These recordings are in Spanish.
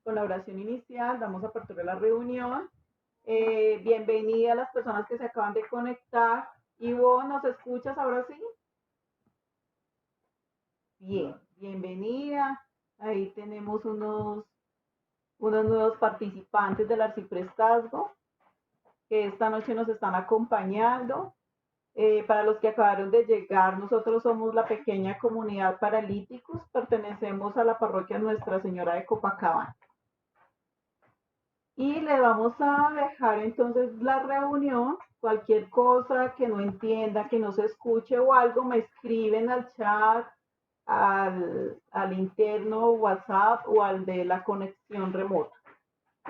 con la oración inicial, damos apertura a la reunión. Bienvenida a las personas que se acaban de conectar. Ivonne, ¿nos escuchas ahora sí? Bien, bienvenida. Ahí tenemos unos nuevos participantes del arciprestazgo que esta noche nos están acompañando. Para los que acabaron de llegar, nosotros somos la pequeña comunidad Paralíticos, pertenecemos a la parroquia Nuestra Señora de Copacabana. Y le vamos a dejar entonces la reunión. Cualquier cosa que no entienda, que no se escuche o algo, me escriben al chat, al interno WhatsApp o al de la conexión remota.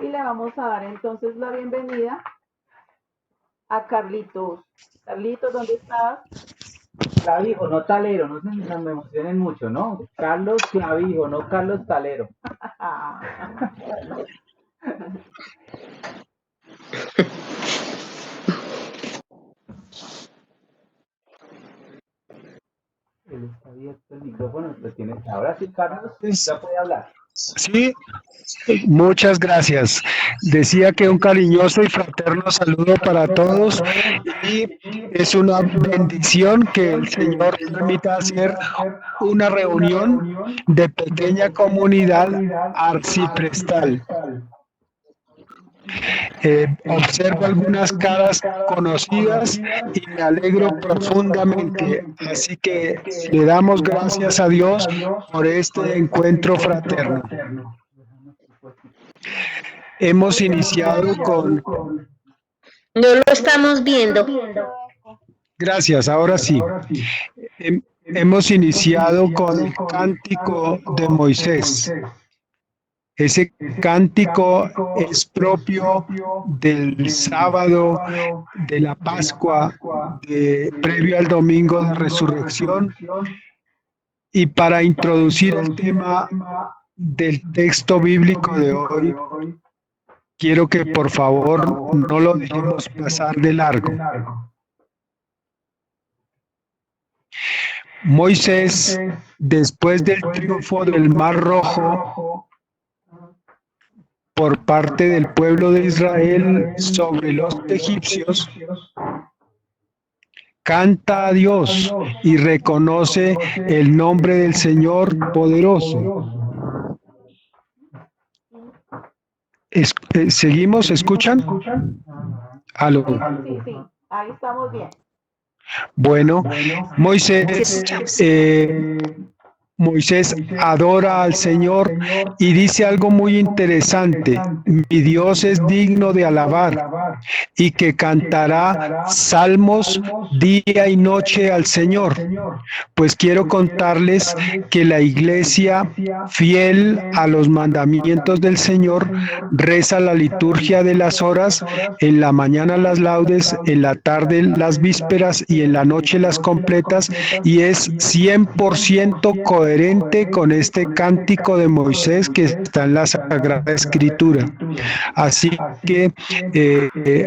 Y le vamos a dar entonces la bienvenida a Carlitos. Carlitos, ¿dónde estás? Clavijo, no Talero, no se me emocionen mucho, ¿no? Carlos Clavijo, no Carlos Talero. Él está abierto el micrófono, lo tiene. Ahora sí, Carlos, ya puede hablar. Sí, muchas gracias. Decía que un cariñoso y fraterno saludo para todos y es una bendición que el Señor permita hacer una reunión de pequeña comunidad arciprestal. Observo algunas caras conocidas y me alegro profundamente. Así que le damos gracias a Dios por este encuentro fraterno. Hemos iniciado con... No lo estamos viendo. Gracias, ahora sí. Hemos iniciado con el cántico de Moisés. Ese cántico es propio del sábado de la Pascua, previo al domingo de resurrección. Y para introducir el tema del texto bíblico de hoy, quiero que por favor no lo dejemos pasar de largo. Moisés, después del triunfo del Mar Rojo por parte del pueblo de Israel sobre los egipcios, canta a Dios y reconoce el nombre del Señor poderoso. ¿Seguimos? ¿Escuchan? ¿Aló? Sí, ahí estamos bien. Bueno, Moisés adora al Señor y dice algo muy interesante: mi Dios es digno de alabar y que cantará salmos día y noche al Señor. Pues quiero contarles que la iglesia, fiel a los mandamientos del Señor, reza la liturgia de las horas, en la mañana las laudes, en la tarde las vísperas y en la noche las completas, y es 100% coherente con este cántico de Moisés que está en la Sagrada Escritura. Así que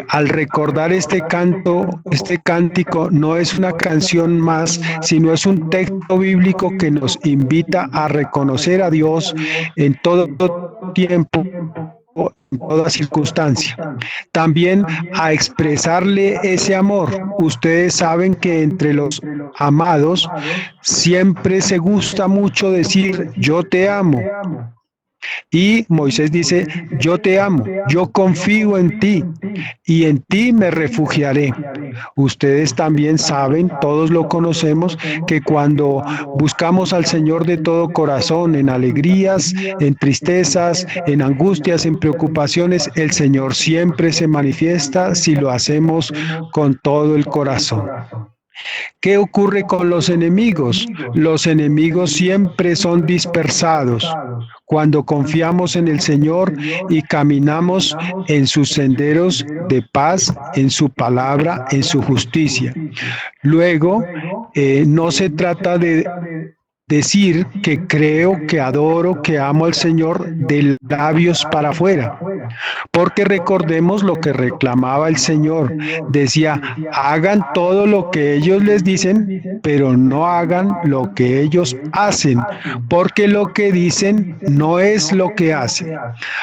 al recordar este cántico no es una canción más, sino es un texto bíblico que nos invita a reconocer a Dios en todo tiempo, en toda circunstancia. También a expresarle ese amor. Ustedes saben que entre los amados siempre se gusta mucho decir yo te amo. Y Moisés dice, yo te amo, yo confío en ti y en ti me refugiaré. Ustedes también saben, todos lo conocemos, que cuando buscamos al Señor de todo corazón, en alegrías, en tristezas, en angustias, en preocupaciones, el Señor siempre se manifiesta si lo hacemos con todo el corazón. ¿Qué ocurre con los enemigos? Los enemigos siempre son dispersados cuando confiamos en el Señor y caminamos en sus senderos de paz, en su palabra, en su justicia. Luego, no se trata de decir que creo, que adoro, que amo al Señor de labios para afuera. Porque recordemos lo que reclamaba el Señor. Decía, hagan todo lo que ellos les dicen, pero no hagan lo que ellos hacen, porque lo que dicen no es lo que hacen.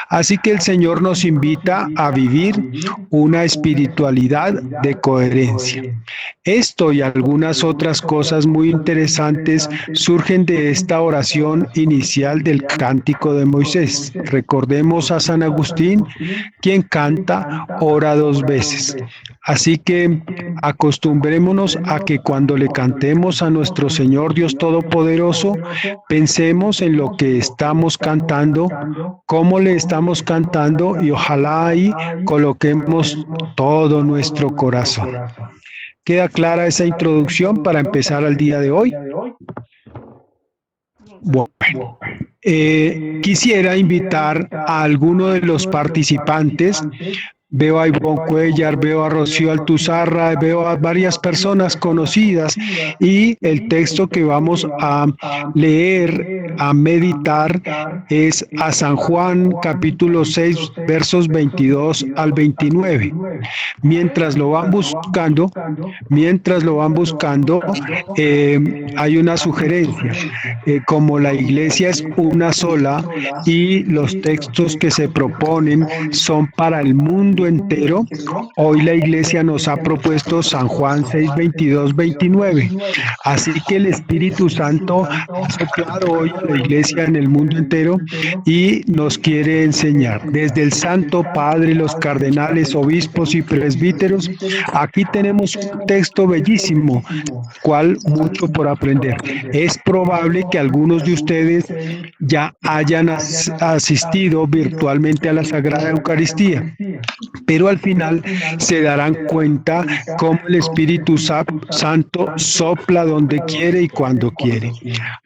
Así que el Señor nos invita a vivir una espiritualidad de coherencia. Esto y algunas otras cosas muy interesantes surgen de esta oración inicial del Cántico de Moisés. Recordemos a San Agustín, quien canta, ora 2 veces. Así que acostumbrémonos a que cuando le cantemos a nuestro Señor Dios Todopoderoso, pensemos en lo que estamos cantando, cómo le estamos cantando y ojalá ahí coloquemos todo nuestro corazón. ¿Queda clara esa introducción para empezar al día de hoy? Bueno, quisiera invitar a alguno de los participantes. Veo a Ivonne Cuellar, veo a Rocío Altuzarra, veo a varias personas conocidas y el texto que vamos a leer, a meditar, es a San Juan capítulo 6, versos 22 al 29. Mientras lo van buscando, hay una sugerencia. Como la iglesia es una sola y los textos que se proponen son para el mundo entero, hoy la iglesia nos ha propuesto San Juan 6, 22, 29. Así que el Espíritu Santo ha soplado hoy a la iglesia en el mundo entero y nos quiere enseñar. Desde el Santo Padre, los cardenales, obispos y presbíteros, aquí tenemos un texto bellísimo, cual mucho por aprender. Es probable que algunos de ustedes ya hayan asistido virtualmente a la Sagrada Eucaristía, pero al final se darán cuenta cómo el Espíritu Santo sopla donde quiere y cuando quiere.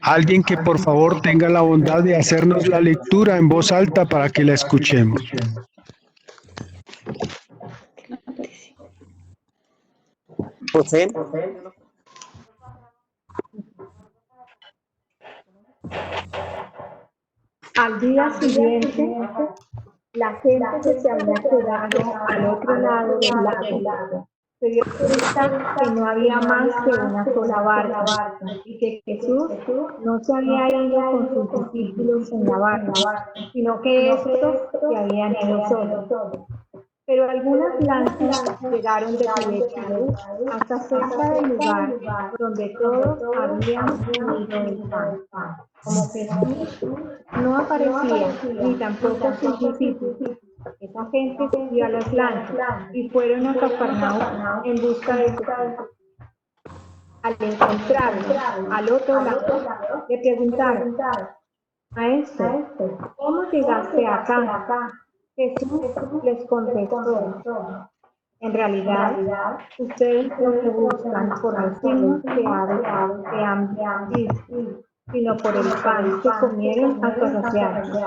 Alguien que por favor tenga la bondad de hacernos la lectura en voz alta para que la escuchemos. José. Al día siguiente, la gente que se había quedado al otro lado del lago se dio cuenta que no había más que una sola barca y que Jesús no se había ido con sus discípulos en la barca, sino que estos se habían ido solos. Pero algunas lanzas llegaron de Tiberias hasta cerca del lugar donde todos habían comido el pan. Como Jesús no aparecía, ni tampoco sus discípulos, esa gente subió a las lanzas y fueron a Cafarnaúm en busca de Jesús. Al encontrarlo al otro lado, le preguntaron: Maestro, ¿cómo llegaste acá? Jesús les contestó: en realidad, ustedes no me buscan por los signos que han visto, sino por el pan que comieron hasta saciarse.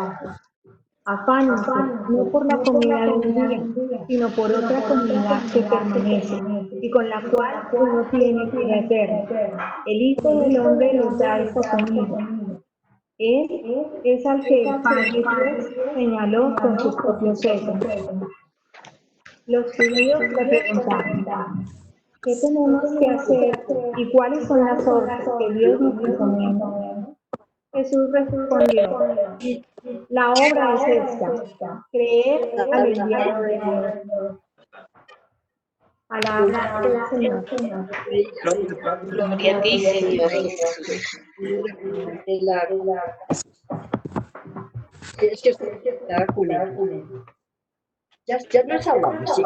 Afánense, no por la comida de un día, sino por otra comida que permanece, y con la cual uno tiene vida eterna. El Hijo del Hombre les da esa comida. Él es al que el Padre Dios señaló con sus propios dedos. Los judíos le preguntaron: ¿qué tenemos que hacer y cuáles son las obras que Dios nos recomienda? Jesús respondió: la obra es esta, creer al enviado de Dios. Palabra del Señor. Gloria a ti, Señor Jesús. Es que está Julián. Ya nos hablamos, sí.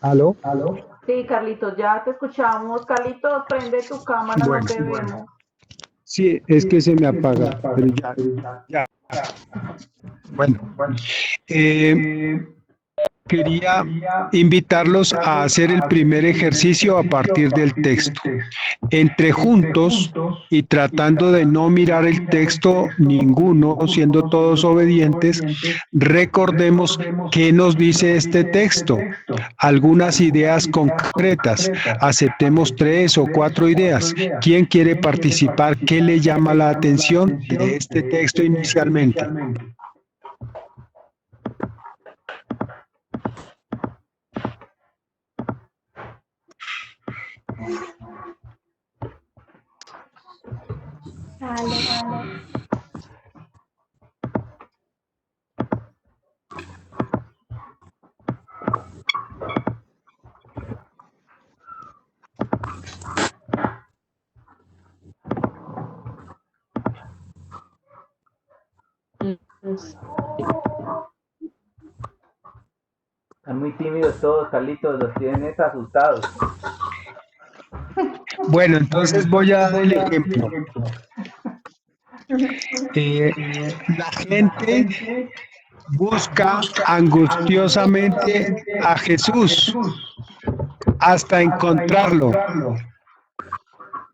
¿Aló? Sí, Carlitos, ya te escuchamos. Carlitos, prende tu cámara, no te vemos. Sí, es que se me apaga, pero ya. Bueno, quería invitarlos a hacer el primer ejercicio a partir del texto. Entre juntos y tratando de no mirar el texto ninguno, siendo todos obedientes, recordemos qué nos dice este texto. Algunas ideas concretas. Aceptemos 3 o 4 ideas. ¿Quién quiere participar? ¿Qué le llama la atención de este texto inicialmente? Están muy tímidos todos, Carlitos, los tienes asustados. Bueno, entonces voy a dar el ejemplo. La gente busca angustiosamente a Jesús hasta encontrarlo.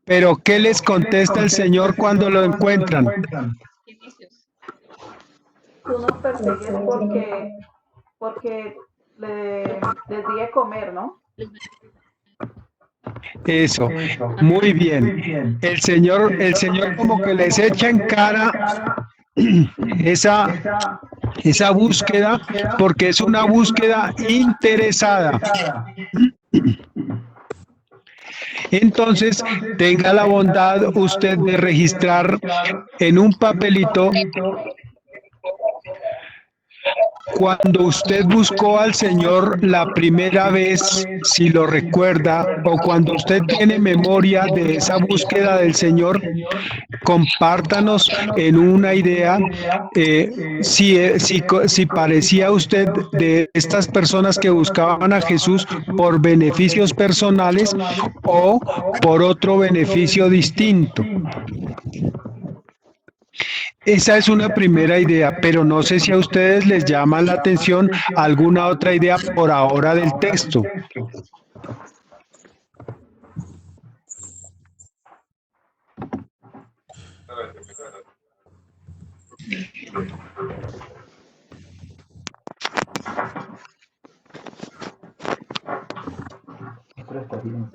Pero ¿qué les contesta el Señor cuando lo encuentran? Tú nos persigues porque les di de comer, ¿no? Eso, muy bien. El Señor como que les echa en cara esa búsqueda, porque es una búsqueda interesada. Entonces, tenga la bondad usted de registrar en un papelito cuando usted buscó al Señor la primera vez, si lo recuerda, o cuando usted tiene memoria de esa búsqueda del Señor, compártanos en una idea si parecía usted de estas personas que buscaban a Jesús por beneficios personales o por otro beneficio distinto. Esa es una primera idea, pero no sé si a ustedes les llama la atención alguna otra idea por ahora del texto.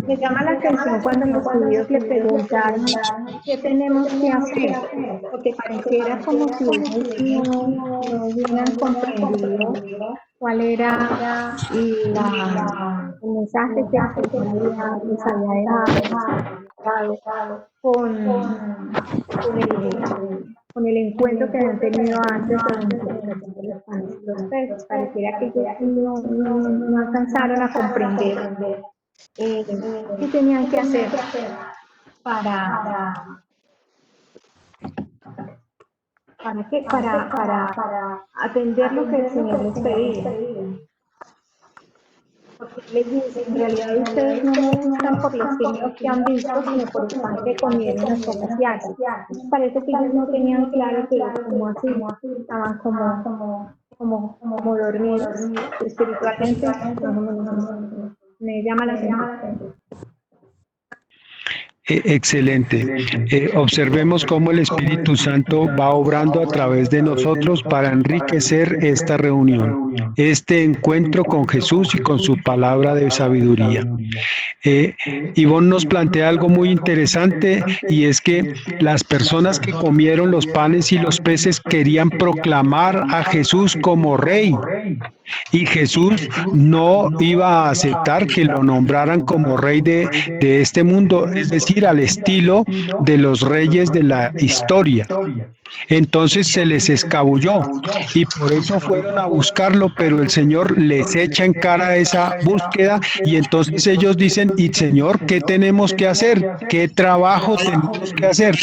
Me llama la atención cuando los judíos le preguntaron qué tenemos que hacer, porque pareciera como si ellos no hubieran comprendido cuál era el mensaje que les había dado con el encuentro que habían tenido antes de los panes y los peces. Pareciera que ellos no alcanzaron a comprender qué tenían que hacer para atender lo que el Señor les pedía. Porque les dice, en realidad ustedes no me buscan por los signos que han visto, sino por el pan que comieron las asiáticas. Parece que ellos no tenían claro, pero como así, estaban como dormidos espiritualmente. Me llama la atención. Excelente. Observemos cómo el Espíritu Santo va obrando a través de nosotros para enriquecer esta reunión, este encuentro con Jesús y con su palabra de sabiduría. Ivonne nos plantea algo muy interesante, y es que las personas que comieron los panes y los peces querían proclamar a Jesús como rey. Y Jesús no iba a aceptar que lo nombraran como rey de este mundo, es decir, al estilo de los reyes de la historia. Entonces se les escabulló y por eso fueron a buscarlo, pero el Señor les echa en cara esa búsqueda y entonces ellos dicen, y Señor, ¿qué tenemos que hacer? ¿Qué trabajo tenemos que hacer?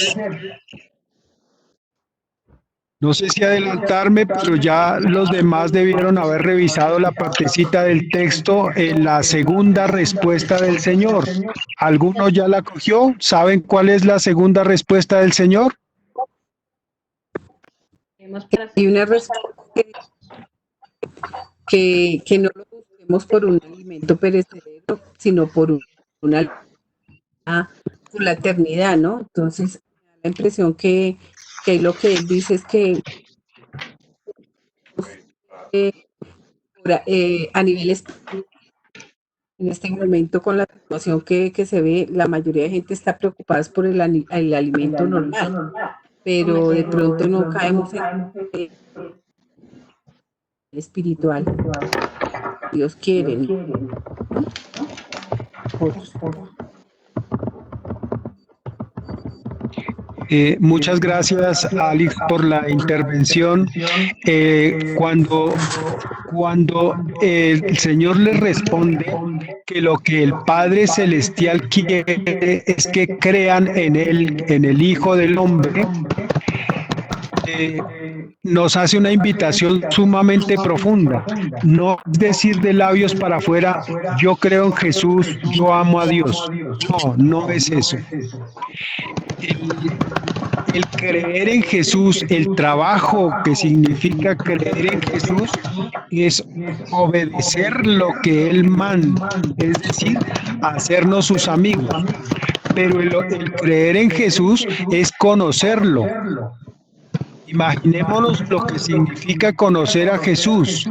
No sé si adelantarme, pero ya los demás debieron haber revisado la partecita del texto en la segunda respuesta del Señor. ¿Alguno ya la cogió? ¿Saben cuál es la segunda respuesta del Señor? Hay una respuesta que no lo preocupemos por un alimento perecedero, sino una por la eternidad, ¿no? Entonces, me da la impresión que ahí lo que él dice es que eh, a nivel en este momento con la situación que se ve, la mayoría de gente está preocupada es por el alimento normal, pero de pronto no caemos en el espiritual. Dios quiere, ¿no? Otros. Muchas gracias, Alex, por la intervención. Cuando el Señor le responde que lo que el Padre Celestial quiere es que crean en Él, en el Hijo del Hombre, nos hace una invitación sumamente profunda. No es decir de labios para afuera, yo creo en Jesús, yo amo a Dios. No, no es eso. El creer en Jesús, el trabajo que significa creer en Jesús, es obedecer lo que Él manda, es decir, hacernos sus amigos. Pero el creer en Jesús es conocerlo. Imaginémonos lo que significa conocer a Jesús.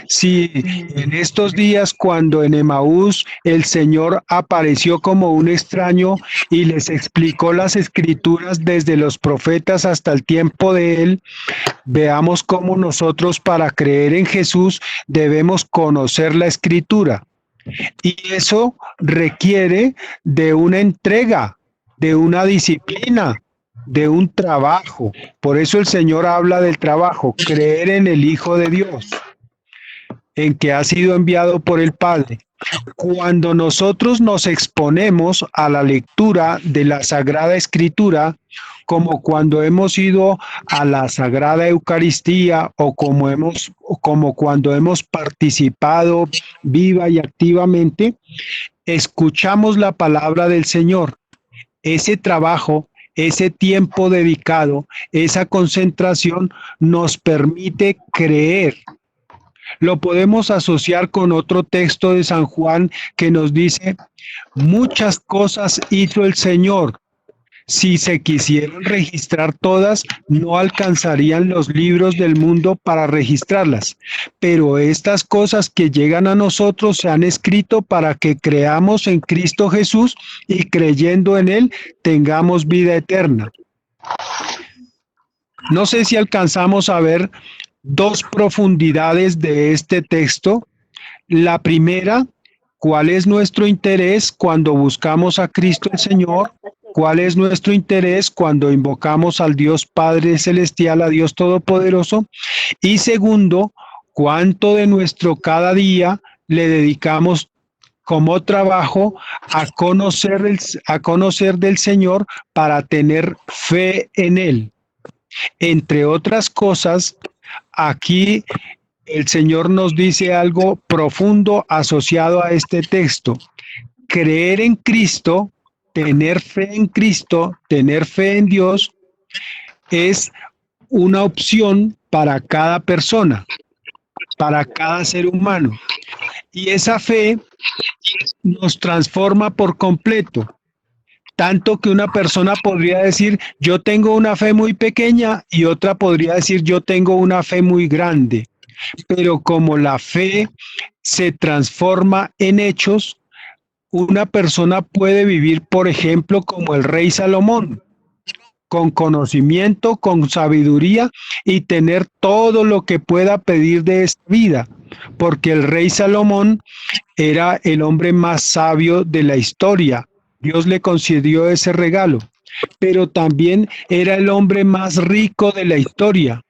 Si en estos días, cuando en Emaús el Señor apareció como un extraño y les explicó las escrituras desde los profetas hasta el tiempo de Él, veamos cómo nosotros para creer en Jesús debemos conocer la escritura. Y eso requiere de una entrega, de una disciplina, de un trabajo. Por eso el Señor habla del trabajo, creer en el Hijo de Dios, en que ha sido enviado por el Padre. Cuando nosotros nos exponemos a la lectura de la Sagrada Escritura, como cuando hemos ido a la Sagrada Eucaristía o como cuando hemos participado viva y activamente, escuchamos la palabra del Señor. Ese trabajo, ese tiempo dedicado, esa concentración nos permite creer. Lo podemos asociar con otro texto de San Juan que nos dice, muchas cosas hizo el Señor. Si se quisieran registrar todas, no alcanzarían los libros del mundo para registrarlas. Pero estas cosas que llegan a nosotros se han escrito para que creamos en Cristo Jesús y creyendo en Él tengamos vida eterna. No sé si alcanzamos a ver dos profundidades de este texto. La primera, ¿cuál es nuestro interés cuando buscamos a Cristo el Señor? ¿Cuál es nuestro interés cuando invocamos al Dios Padre Celestial, a Dios Todopoderoso? Y segundo, ¿cuánto de nuestro cada día le dedicamos como trabajo a conocer del Señor para tener fe en Él? Entre otras cosas, aquí el Señor nos dice algo profundo asociado a este texto. Creer en Cristo, tener fe en Cristo, tener fe en Dios, es una opción para cada persona, para cada ser humano. Y esa fe nos transforma por completo. Tanto que una persona podría decir, yo tengo una fe muy pequeña, y otra podría decir, yo tengo una fe muy grande. Pero como la fe se transforma en hechos, una persona puede vivir, por ejemplo, como el rey Salomón, con conocimiento, con sabiduría y tener todo lo que pueda pedir de esta vida, porque el rey Salomón era el hombre más sabio de la historia. Dios le concedió ese regalo, pero también era el hombre más rico de la historia.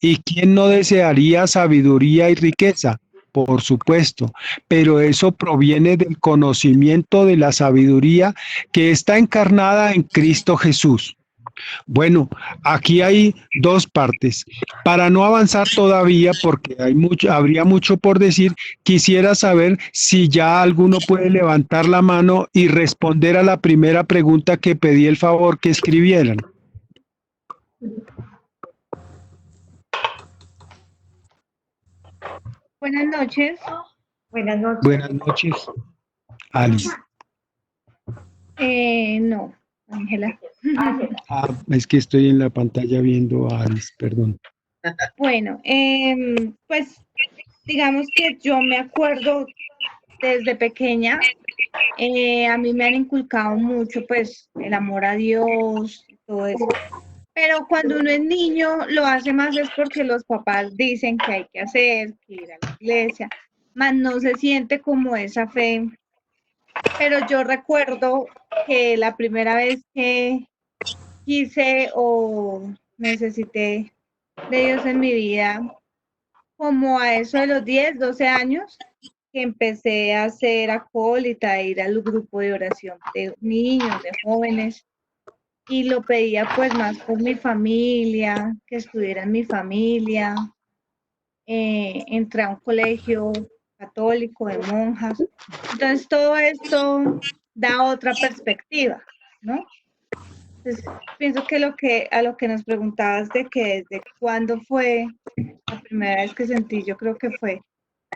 ¿Y quién no desearía sabiduría y riqueza? Por supuesto, pero eso proviene del conocimiento de la sabiduría que está encarnada en Cristo Jesús. Bueno, aquí hay dos partes. Para no avanzar todavía, porque habría mucho por decir, quisiera saber si ya alguno puede levantar la mano y responder a la primera pregunta que pedí el favor que escribieran. Buenas noches. Buenas noches. Buenas noches, Alice. No, Ángela. Ah, es que estoy en la pantalla viendo a Alice, perdón. Bueno, pues digamos que yo me acuerdo desde pequeña, a mí me han inculcado mucho pues el amor a Dios y todo eso. Pero cuando uno es niño, lo hace más es porque los papás dicen que hay que hacer, que ir a la iglesia, más no se siente como esa fe. Pero yo recuerdo que la primera vez que quise o necesité de Dios en mi vida, como a eso de los 10, 12 años, que empecé a ser acólita, a ir al grupo de oración de niños, de jóvenes, y lo pedía pues más por mi familia, que estuviera en mi familia. Entré a un colegio católico de monjas. Entonces todo esto da otra perspectiva, ¿no? Entonces pienso que a lo que nos preguntabas de que desde cuándo fue la primera vez que sentí, yo creo que fue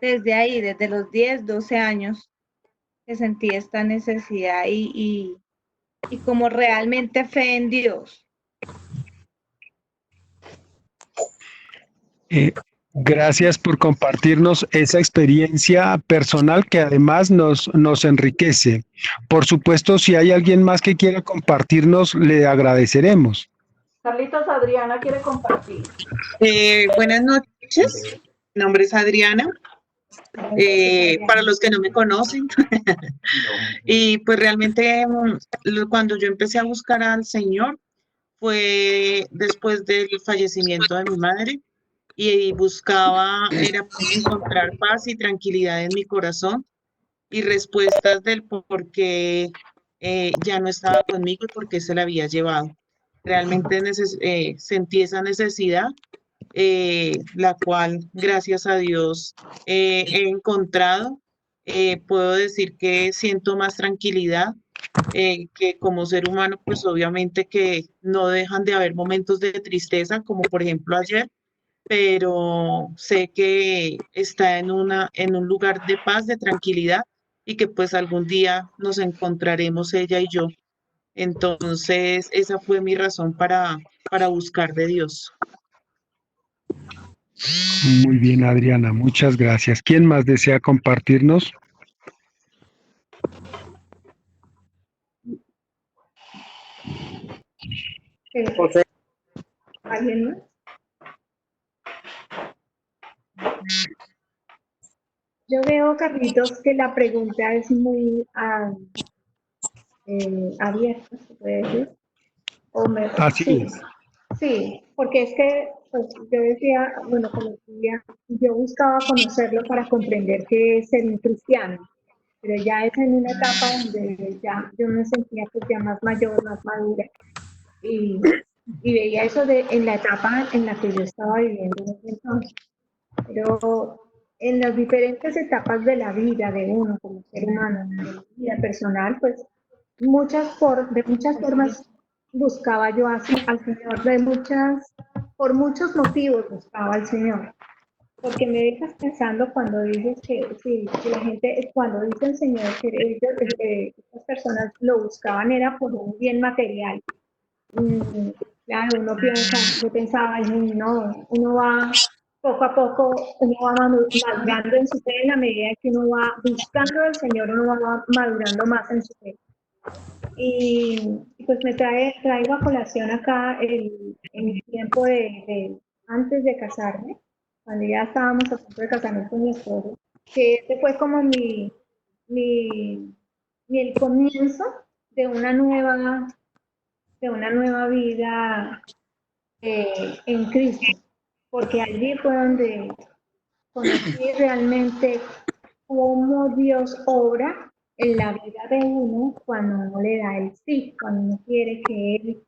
desde ahí, desde los 10, 12 años, que sentí esta necesidad y como realmente fe en Dios. Gracias por compartirnos esa experiencia personal que además nos enriquece. Por supuesto, si hay alguien más que quiera compartirnos, le agradeceremos. Carlitos, Adriana quiere compartir. Buenas noches, mi nombre es Adriana, para los que no me conocen. Y pues realmente cuando yo empecé a buscar al Señor fue después del fallecimiento de mi madre y buscaba, era encontrar paz y tranquilidad en mi corazón y respuestas del por qué ya no estaba conmigo y por qué se la había llevado. Realmente sentí esa necesidad, la cual, gracias a Dios, he encontrado. Puedo decir que siento más tranquilidad, que como ser humano, pues obviamente que no dejan de haber momentos de tristeza, como por ejemplo ayer, pero sé que está en un lugar de paz, de tranquilidad, y que pues algún día nos encontraremos ella y yo. Entonces, esa fue mi razón para buscar de Dios. Muy bien, Adriana, muchas gracias. ¿Quién más desea compartirnos? José. ¿Alguien más? Yo veo, Carlitos, que la pregunta es muy abierta, se puede decir. Así Sí, es. sí, porque es que pues, yo decía, bueno, como decía, yo buscaba conocerlo para comprender qué es ser un cristiano, pero ya es en una etapa donde ya yo me sentía pues ya más mayor, más madura, y, y veía eso en la etapa en la que yo estaba viviendo en ese entonces. Pero en las diferentes etapas de la vida de uno como ser humano, de la vida personal, pues de muchas formas buscaba yo al Señor, por muchos motivos buscaba al Señor. Porque me dejas pensando cuando dices que la gente, cuando dicen Señor, que estas personas lo buscaban era por un bien material. Mm, claro, yo pensaba, no, uno va poco a poco, uno va madurando en su fe en la medida que uno va buscando al Señor, uno va madurando más en su fe. Y pues traigo a colación acá el tiempo antes de casarme, cuando ya estábamos a punto de casarnos con mi esposo, que este fue como mi, el comienzo de una nueva vida en Cristo, porque allí fue donde conocí realmente cómo Dios obra en la vida de uno cuando uno le da el sí, cuando uno quiere que Él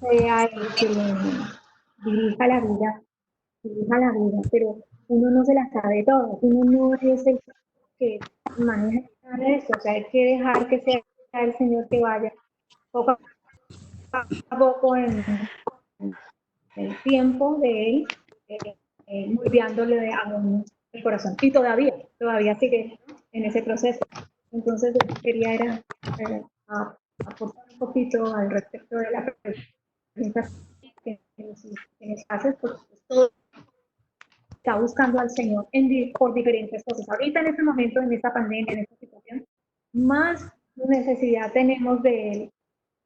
sea el que le dirija la vida, pero uno no se la sabe todo, uno no es el que maneja nada de eso, o sea, hay que dejar que sea el Señor que vaya poco a poco en el tiempo de Él, moldeándole a uno el corazón. Y todavía todavía sigue en ese proceso. Entonces, lo que quería era aportar un poquito al respecto de la pregunta que nos haces, pues todo está buscando al Señor por diferentes cosas. Ahorita en este momento, en esta pandemia, en esta situación, más necesidad tenemos de Él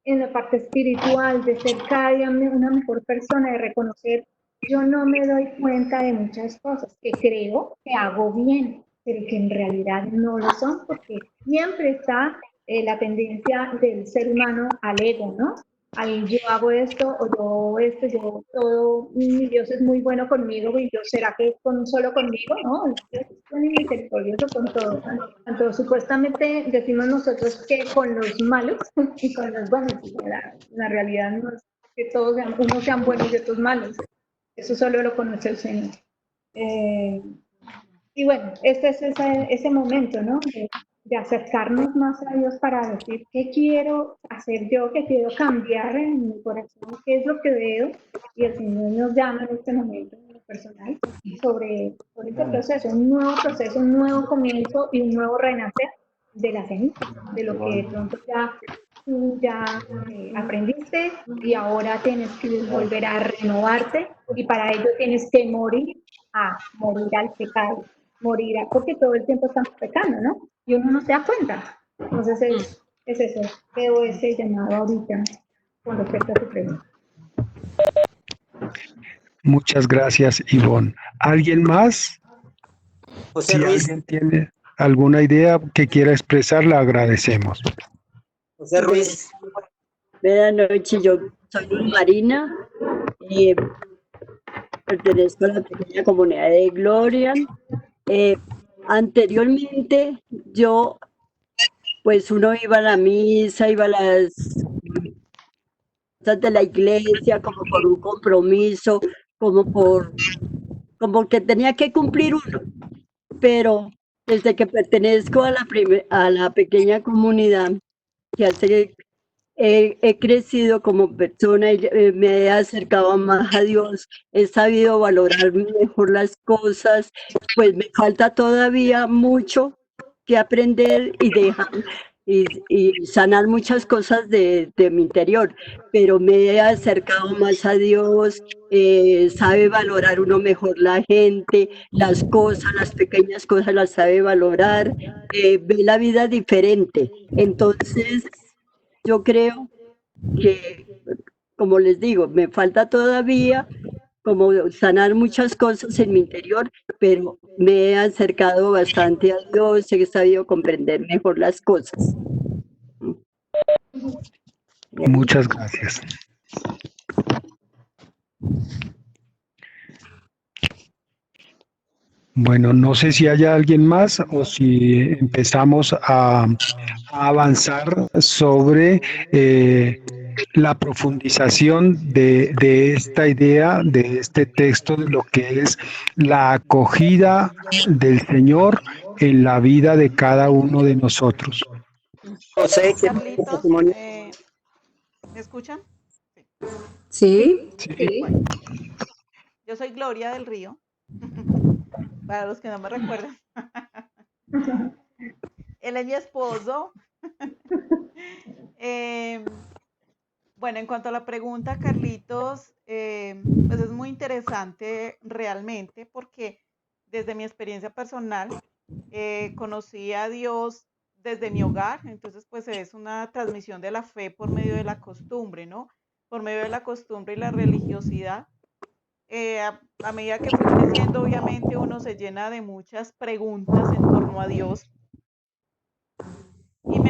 en la parte espiritual, de ser cada día una mejor persona, de reconocer, yo no me doy cuenta de muchas cosas que creo que hago bien, pero que en realidad no lo son, porque siempre está la tendencia del ser humano al ego, ¿no? Al yo hago esto o yo esto, yo todo, mi Dios es muy bueno conmigo y yo, ¿será que solo conmigo? No, Dios es bueno y misericordioso con todos. Tanto supuestamente decimos nosotros que con los malos y con los buenos, la realidad no es que todos unos sean buenos y otros malos, eso solo lo conoce el Señor. Y bueno, este es ese momento, ¿no? De acercarnos más a Dios para decir qué quiero hacer yo, qué quiero cambiar en mi corazón, qué es lo que veo. Y el Señor nos llama en este momento, en lo personal, sobre este proceso, un nuevo comienzo y un nuevo renacer de la ceniza, de lo que de pronto tú ya aprendiste y ahora tienes que volver a renovarte y para ello tienes que morir al pecado, porque todo el tiempo estamos pecando, ¿no? Y uno no se da cuenta. Entonces es eso, veo ese llamado ahorita con respecto a tu pregunta. Muchas gracias, Ivonne. ¿Alguien más? José Si Ruiz, alguien tiene alguna idea que quiera expresar, la agradecemos. José Ruiz, Buenas noches, yo soy Luz Marina, pertenezco a la pequeña comunidad de Gloria. Anteriormente yo, pues uno iba a la misa, iba a las cosas de la iglesia como por un compromiso, como que tenía que cumplir uno, pero desde que pertenezco a la pequeña comunidad que hace he crecido como persona y me he acercado más a Dios, he sabido valorar mejor las cosas, pues me falta todavía mucho que aprender y dejar y sanar muchas cosas de mi interior, pero me he acercado más a Dios, sabe valorar uno mejor la gente, las cosas, las pequeñas cosas las sabe valorar, ve la vida diferente. Entonces, yo creo que, como les digo, me falta todavía como sanar muchas cosas en mi interior, pero me he acercado bastante a Dios, he sabido comprender mejor las cosas. Muchas gracias. Bueno, no sé si haya alguien más o si empezamos a avanzar sobre la profundización de esta idea, de este texto, de lo que es la acogida del Señor en la vida de cada uno de nosotros. José, Carlitos, ¿me escuchan? Sí, Bueno, yo soy Gloria del Río, para los que no me recuerdan. Él es mi esposo. Bueno, en cuanto a la pregunta, Carlitos, pues es muy interesante realmente porque desde mi experiencia personal conocí a Dios desde mi hogar, entonces pues es una transmisión de la fe por medio de la costumbre, ¿no? Por medio de la costumbre y la religiosidad. A medida que fui creciendo, obviamente uno se llena de muchas preguntas en torno a Dios y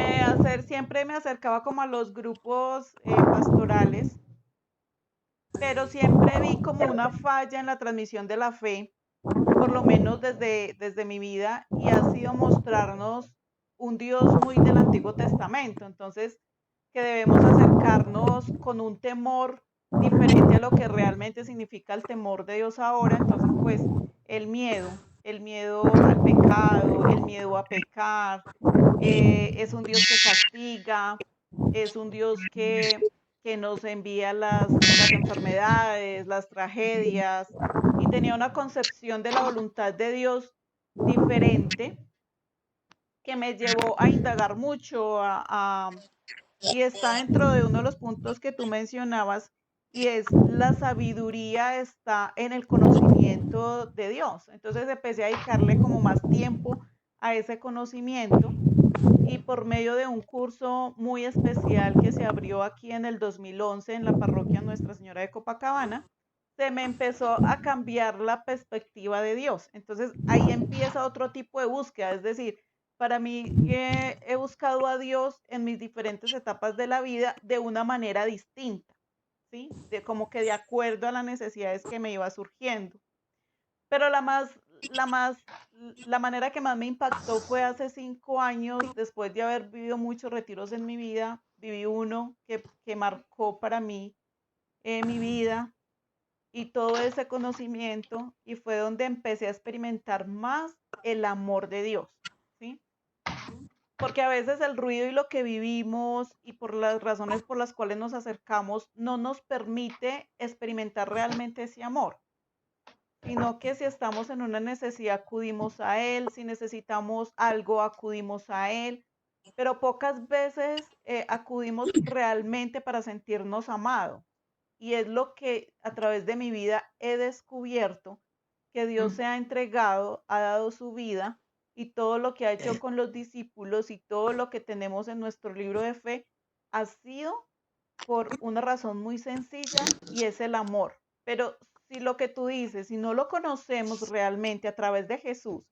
siempre me acercaba como a los grupos pastorales, pero siempre vi como una falla en la transmisión de la fe, por lo menos desde mi vida, y ha sido mostrarnos un Dios muy del Antiguo Testamento. Entonces, que debemos acercarnos con un temor diferente a lo que realmente significa el temor de Dios ahora. Entonces, pues el miedo al pecado, el miedo a pecar, es un Dios que castiga, es un Dios que nos envía las enfermedades, las tragedias, y tenía una concepción de la voluntad de Dios diferente que me llevó a indagar mucho, y está dentro de uno de los puntos que tú mencionabas, y es la sabiduría está en el conocimiento de Dios. Entonces empecé a dedicarle como más tiempo a ese conocimiento, y por medio de un curso muy especial que se abrió aquí en el 2011 en la parroquia Nuestra Señora de Copacabana, se me empezó a cambiar la perspectiva de Dios. Entonces ahí empieza otro tipo de búsqueda, es decir, para mí he buscado a Dios en mis diferentes etapas de la vida de una manera distinta, ¿sí? De como que de acuerdo a las necesidades que me iba surgiendo. Pero la manera que más me impactó fue hace 5 años, después de haber vivido muchos retiros en mi vida, viví uno que marcó para mí mi vida y todo ese conocimiento, y fue donde empecé a experimentar más el amor de Dios, ¿sí? Porque a veces el ruido y lo que vivimos y por las razones por las cuales nos acercamos no nos permite experimentar realmente ese amor, sino que si estamos en una necesidad acudimos a Él, si necesitamos algo acudimos a Él, pero pocas veces acudimos realmente para sentirnos amados. Y es lo que a través de mi vida he descubierto, que Dios se ha entregado, ha dado su vida, y todo lo que ha hecho con los discípulos y todo lo que tenemos en nuestro libro de fe ha sido por una razón muy sencilla, y es el amor. Pero si lo que tú dices, si no lo conocemos realmente a través de Jesús,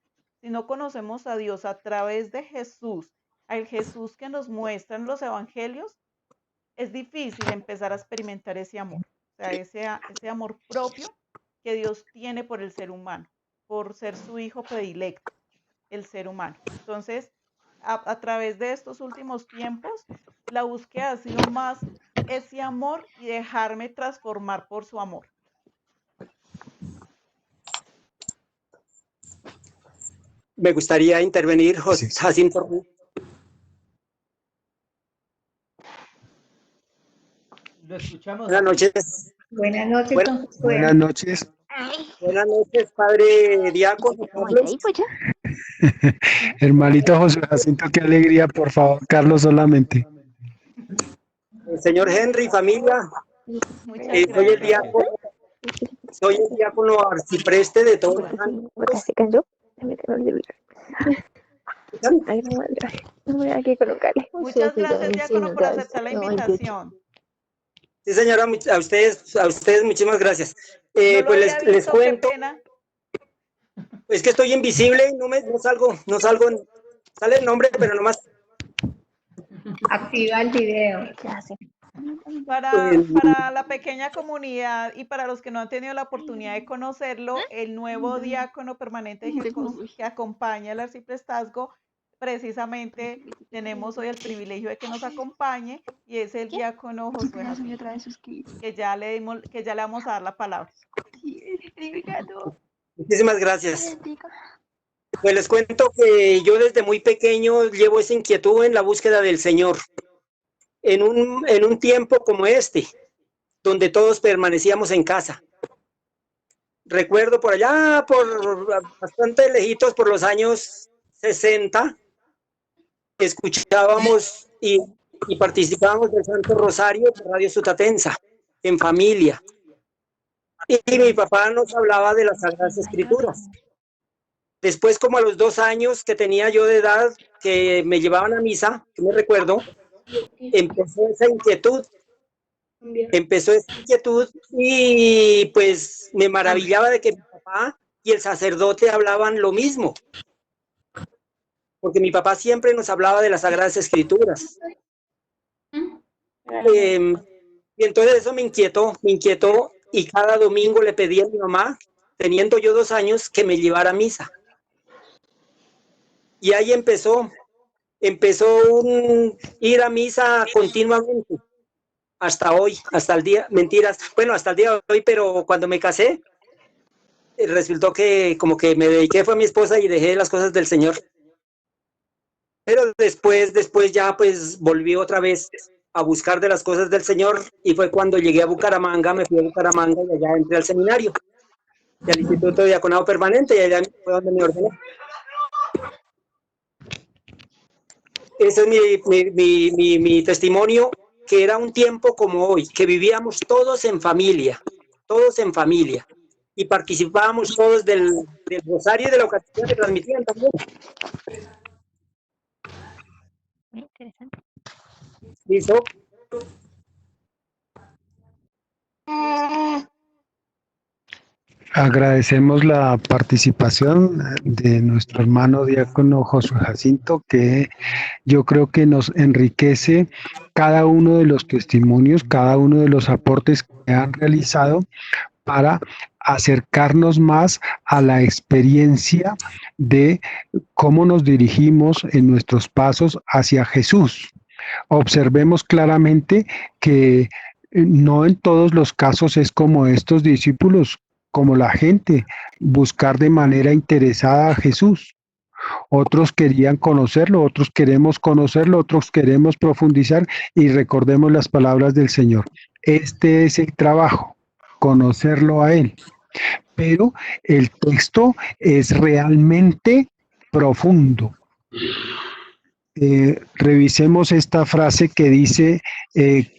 si no conocemos a Dios a través de Jesús, al Jesús que nos muestran los evangelios, es difícil empezar a experimentar ese amor, o sea, ese amor propio que Dios tiene por el ser humano, por ser su hijo predilecto, el ser humano. Entonces, a través de estos últimos tiempos, la búsqueda ha sido más ese amor y dejarme transformar por su amor. Me gustaría intervenir, Jacinto Ruiz. Lo escuchamos. Buenas noches. Buenas noches, Buenas, don Josué. Buenas noches. buenas noches, padre diácono Carlos. Hermanito José Jacinto, qué alegría, por favor, Carlos solamente. Señor Henry, familia. Muchas Soy el gracias. diácono, soy el diácono arcipreste de todos los ¿Se cayó? Muchas gracias, diácono, por aceptar la invitación. Sí, señora, a ustedes muchísimas gracias. No lo Pues había les visto, qué cuento, pena. es que estoy invisible, no salgo, sale el nombre, pero nomás. Activa el video. Para la pequeña comunidad y para los que no han tenido la oportunidad de conocerlo, el nuevo diácono permanente que acompaña al arciprestazgo, precisamente tenemos hoy el privilegio de que nos acompañe, y es el diácono Josué Jacinto, que ya le vamos a dar la palabra. Muchísimas gracias. Pues les cuento que yo desde muy pequeño llevo esa inquietud en la búsqueda del Señor. En un tiempo como este, donde todos permanecíamos en casa. Recuerdo por allá, por bastante lejitos, por los años 60, escuchábamos y participábamos del Santo Rosario de Radio Sutatensa, en familia. Y mi papá nos hablaba de las Sagradas Escrituras. Después, como a los 2 años que tenía yo de edad, que me llevaban a misa, que me recuerdo, empezó esa inquietud y pues me maravillaba de que mi papá y el sacerdote hablaban lo mismo, porque mi papá siempre nos hablaba de las Sagradas Escrituras. Y entonces eso me inquietó, y cada domingo le pedí a mi mamá, teniendo yo 2 años, que me llevara a misa. Y ahí empezó ir a misa continuamente, hasta hoy, hasta el día de hoy, pero cuando me casé, resultó que como que me dediqué fue a mi esposa y dejé las cosas del Señor. Pero después ya pues volví otra vez a buscar de las cosas del Señor, y fue cuando llegué a Bucaramanga, me fui a Bucaramanga y allá entré al seminario, y al Instituto de Diaconado Permanente, y allá fue donde me ordené. ese es mi testimonio, que era un tiempo como hoy, que vivíamos todos en familia, y participábamos todos del rosario y de la Eucaristía que transmitían también. Muy interesante. ¿Listo? Agradecemos la participación de nuestro hermano diácono Josué Jacinto, que yo creo que nos enriquece cada uno de los testimonios, cada uno de los aportes que han realizado para acercarnos más a la experiencia de cómo nos dirigimos en nuestros pasos hacia Jesús. Observemos claramente que no en todos los casos es como estos discípulos, como la gente, buscar de manera interesada a Jesús. Otros querían conocerlo, otros queremos conocerlo, otros queremos profundizar, y recordemos las palabras del Señor. Este es el trabajo, conocerlo a Él. Pero el texto es realmente profundo. Revisemos esta frase que dice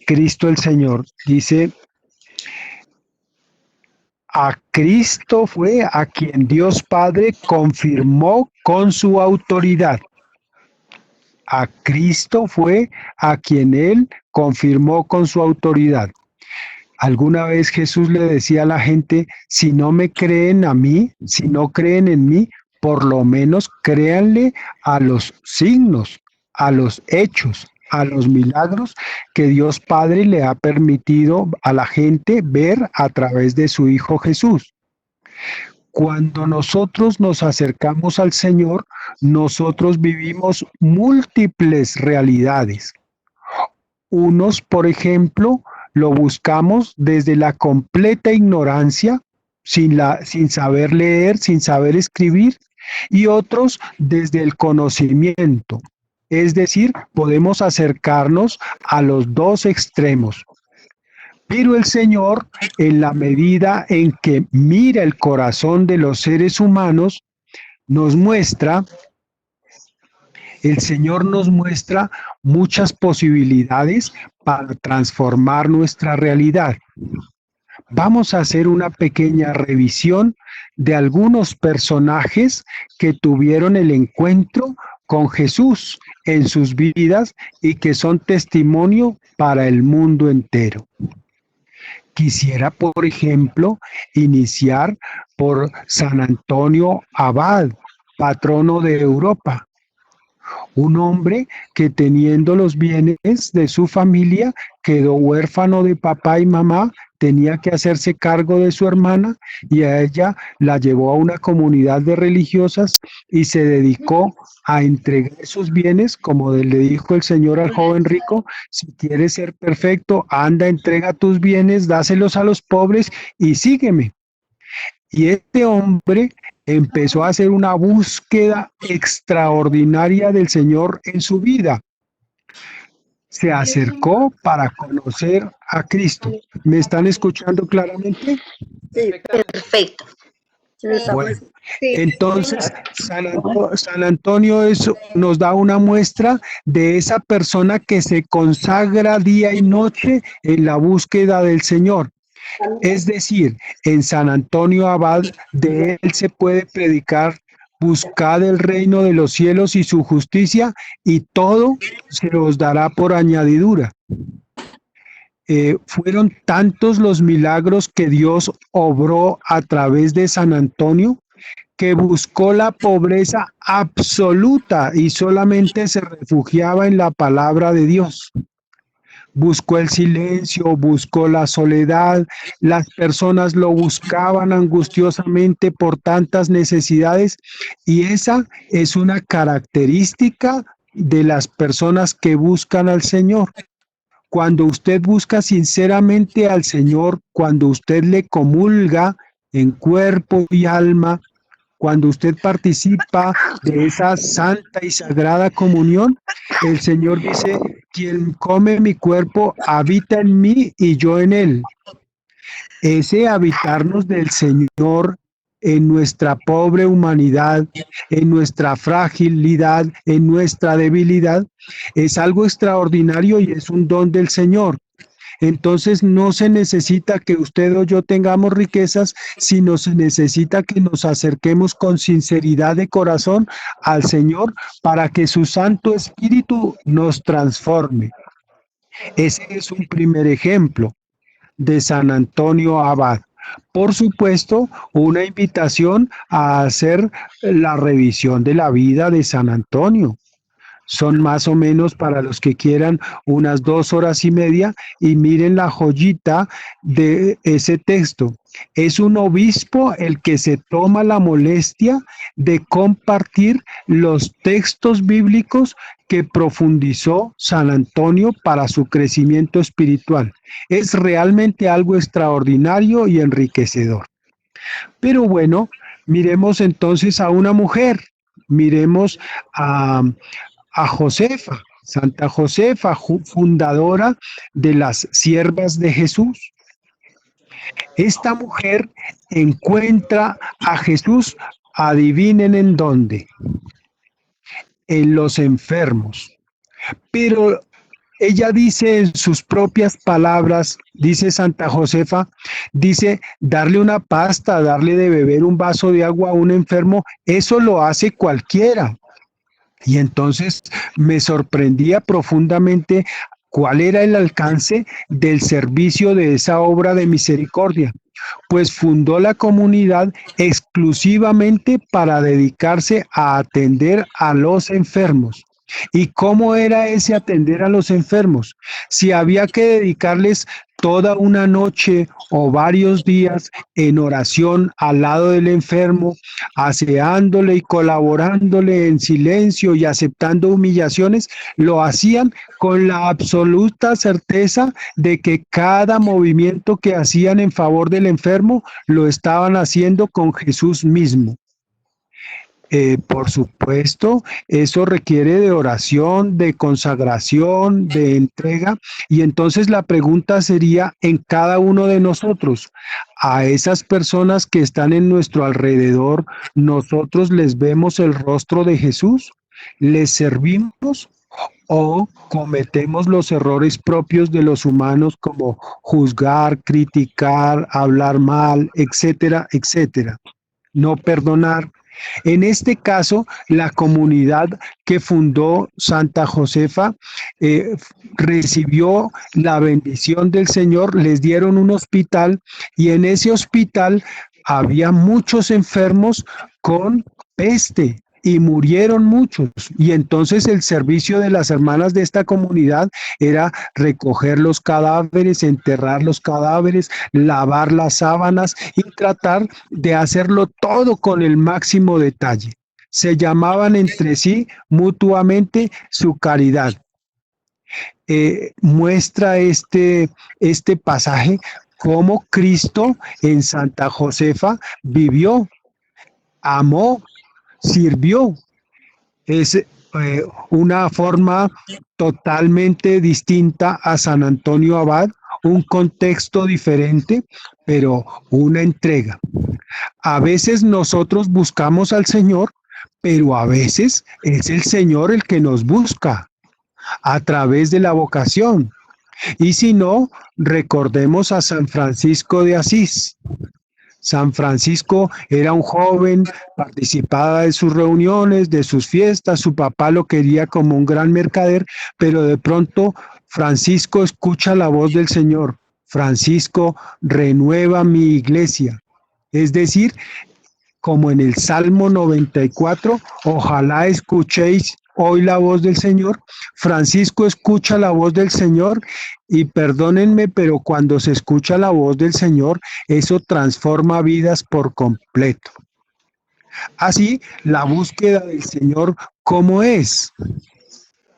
Cristo el Señor. Dice: a Cristo fue a quien Dios Padre confirmó con su autoridad. A Cristo fue a quien Él confirmó con su autoridad. Alguna vez Jesús le decía a la gente: si no me creen a mí, si no creen en mí, por lo menos créanle a los signos, a los hechos, a los milagros que Dios Padre le ha permitido a la gente ver a través de su Hijo Jesús. Cuando nosotros nos acercamos al Señor, nosotros vivimos múltiples realidades. Unos, por ejemplo, lo buscamos desde la completa ignorancia, sin saber leer, sin saber escribir, y otros desde el conocimiento. Es decir, podemos acercarnos a los dos extremos. Pero el Señor, en la medida en que mira el corazón de los seres humanos, el Señor nos muestra muchas posibilidades para transformar nuestra realidad. Vamos a hacer una pequeña revisión de algunos personajes que tuvieron el encuentro con Jesús en sus vidas y que son testimonio para el mundo entero. Quisiera, por ejemplo, iniciar por San Antonio Abad, patrono de Europa. Un hombre que, teniendo los bienes de su familia, quedó huérfano de papá y mamá, tenía que hacerse cargo de su hermana, y a ella la llevó a una comunidad de religiosas y se dedicó a entregar sus bienes, como le dijo el Señor al joven rico: si quieres ser perfecto, anda, entrega tus bienes, dáselos a los pobres y sígueme. Y este hombre empezó a hacer una búsqueda extraordinaria del Señor en su vida. Se acercó para conocer a Cristo. ¿Me están escuchando claramente? Sí, perfecto. Bueno, entonces San Antonio nos da una muestra de esa persona que se consagra día y noche en la búsqueda del Señor. Es decir, en San Antonio Abad, de él se puede predicar: buscad el reino de los cielos y su justicia, y todo se os dará por añadidura. Fueron tantos los milagros que Dios obró a través de San Antonio, que buscó la pobreza absoluta y solamente se refugiaba en la palabra de Dios. Buscó el silencio, buscó la soledad, las personas lo buscaban angustiosamente por tantas necesidades, y esa es una característica de las personas que buscan al Señor. Cuando usted busca sinceramente al Señor, cuando usted le comulga en cuerpo y alma, cuando usted participa de esa santa y sagrada comunión, el Señor dice: quien come mi cuerpo habita en mí y yo en él. Ese habitarnos del Señor en nuestra pobre humanidad, en nuestra fragilidad, en nuestra debilidad, es algo extraordinario y es un don del Señor. Entonces no se necesita que usted o yo tengamos riquezas, sino se necesita que nos acerquemos con sinceridad de corazón al Señor para que su Santo Espíritu nos transforme. Ese es un primer ejemplo de San Antonio Abad. Por supuesto, una invitación a hacer la revisión de la vida de San Antonio. Son más o menos, para los que quieran, unas 2 horas y media, y miren la joyita de ese texto. Es un obispo el que se toma la molestia de compartir los textos bíblicos que profundizó San Antonio para su crecimiento espiritual. Es realmente algo extraordinario y enriquecedor. Pero bueno, miremos entonces a una mujer, miremos a Josefa, Santa Josefa, fundadora de las Siervas de Jesús. Esta mujer encuentra a Jesús, adivinen en dónde, en los enfermos. Pero ella dice en sus propias palabras, dice Santa Josefa, dice, darle una pasta, darle de beber un vaso de agua a un enfermo, eso lo hace cualquiera. Y entonces me sorprendía profundamente cuál era el alcance del servicio de esa obra de misericordia, pues fundó la comunidad exclusivamente para dedicarse a atender a los enfermos. ¿Y cómo era ese atender a los enfermos? Si había que dedicarles toda una noche o varios días en oración al lado del enfermo, aseándole y colaborándole en silencio y aceptando humillaciones, lo hacían con la absoluta certeza de que cada movimiento que hacían en favor del enfermo lo estaban haciendo con Jesús mismo. Por supuesto, eso requiere de oración, de consagración, de entrega, y entonces la pregunta sería en cada uno de nosotros, a esas personas que están en nuestro alrededor, ¿nosotros les vemos el rostro de Jesús? ¿Les servimos? ¿O cometemos los errores propios de los humanos como juzgar, criticar, hablar mal, etcétera, etcétera? No perdonar. En este caso, la comunidad que fundó Santa Josefa recibió la bendición del Señor, les dieron un hospital y en ese hospital había muchos enfermos con peste. Y murieron muchos. Y entonces el servicio de las hermanas de esta comunidad era recoger los cadáveres, enterrar los cadáveres, lavar las sábanas y tratar de hacerlo todo con el máximo detalle. Se llamaban entre sí mutuamente su caridad. Muestra este pasaje cómo Cristo en Santa Josefa vivió, amó, sirvió. Es una forma totalmente distinta a San Antonio Abad, un contexto diferente, pero una entrega. A veces nosotros buscamos al Señor, pero a veces es el Señor el que nos busca a través de la vocación. Y si no, recordemos a San Francisco de Asís. San Francisco era un joven, participaba de sus reuniones, de sus fiestas, su papá lo quería como un gran mercader, pero de pronto Francisco escucha la voz del Señor. Francisco, renueva mi iglesia. Es decir, como en el Salmo 94, ojalá escuchéis hoy la voz del Señor. Francisco escucha la voz del Señor y perdónenme, pero cuando se escucha la voz del Señor, eso transforma vidas por completo. Así, la búsqueda del Señor, ¿cómo es?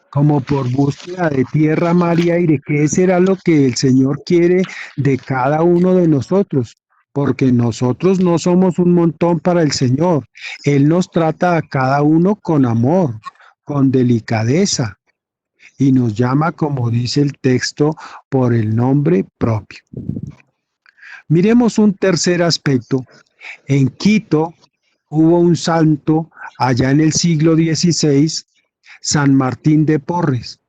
Como por búsqueda de tierra, mar y aire. ¿Qué será lo que el Señor quiere de cada uno de nosotros? Porque nosotros no somos un montón para el Señor. Él nos trata a cada uno con amor, con delicadeza, y nos llama, como dice el texto, por el nombre propio. Miremos un tercer aspecto, En Quito hubo un santo allá en el siglo XVI, San Martín de Porres,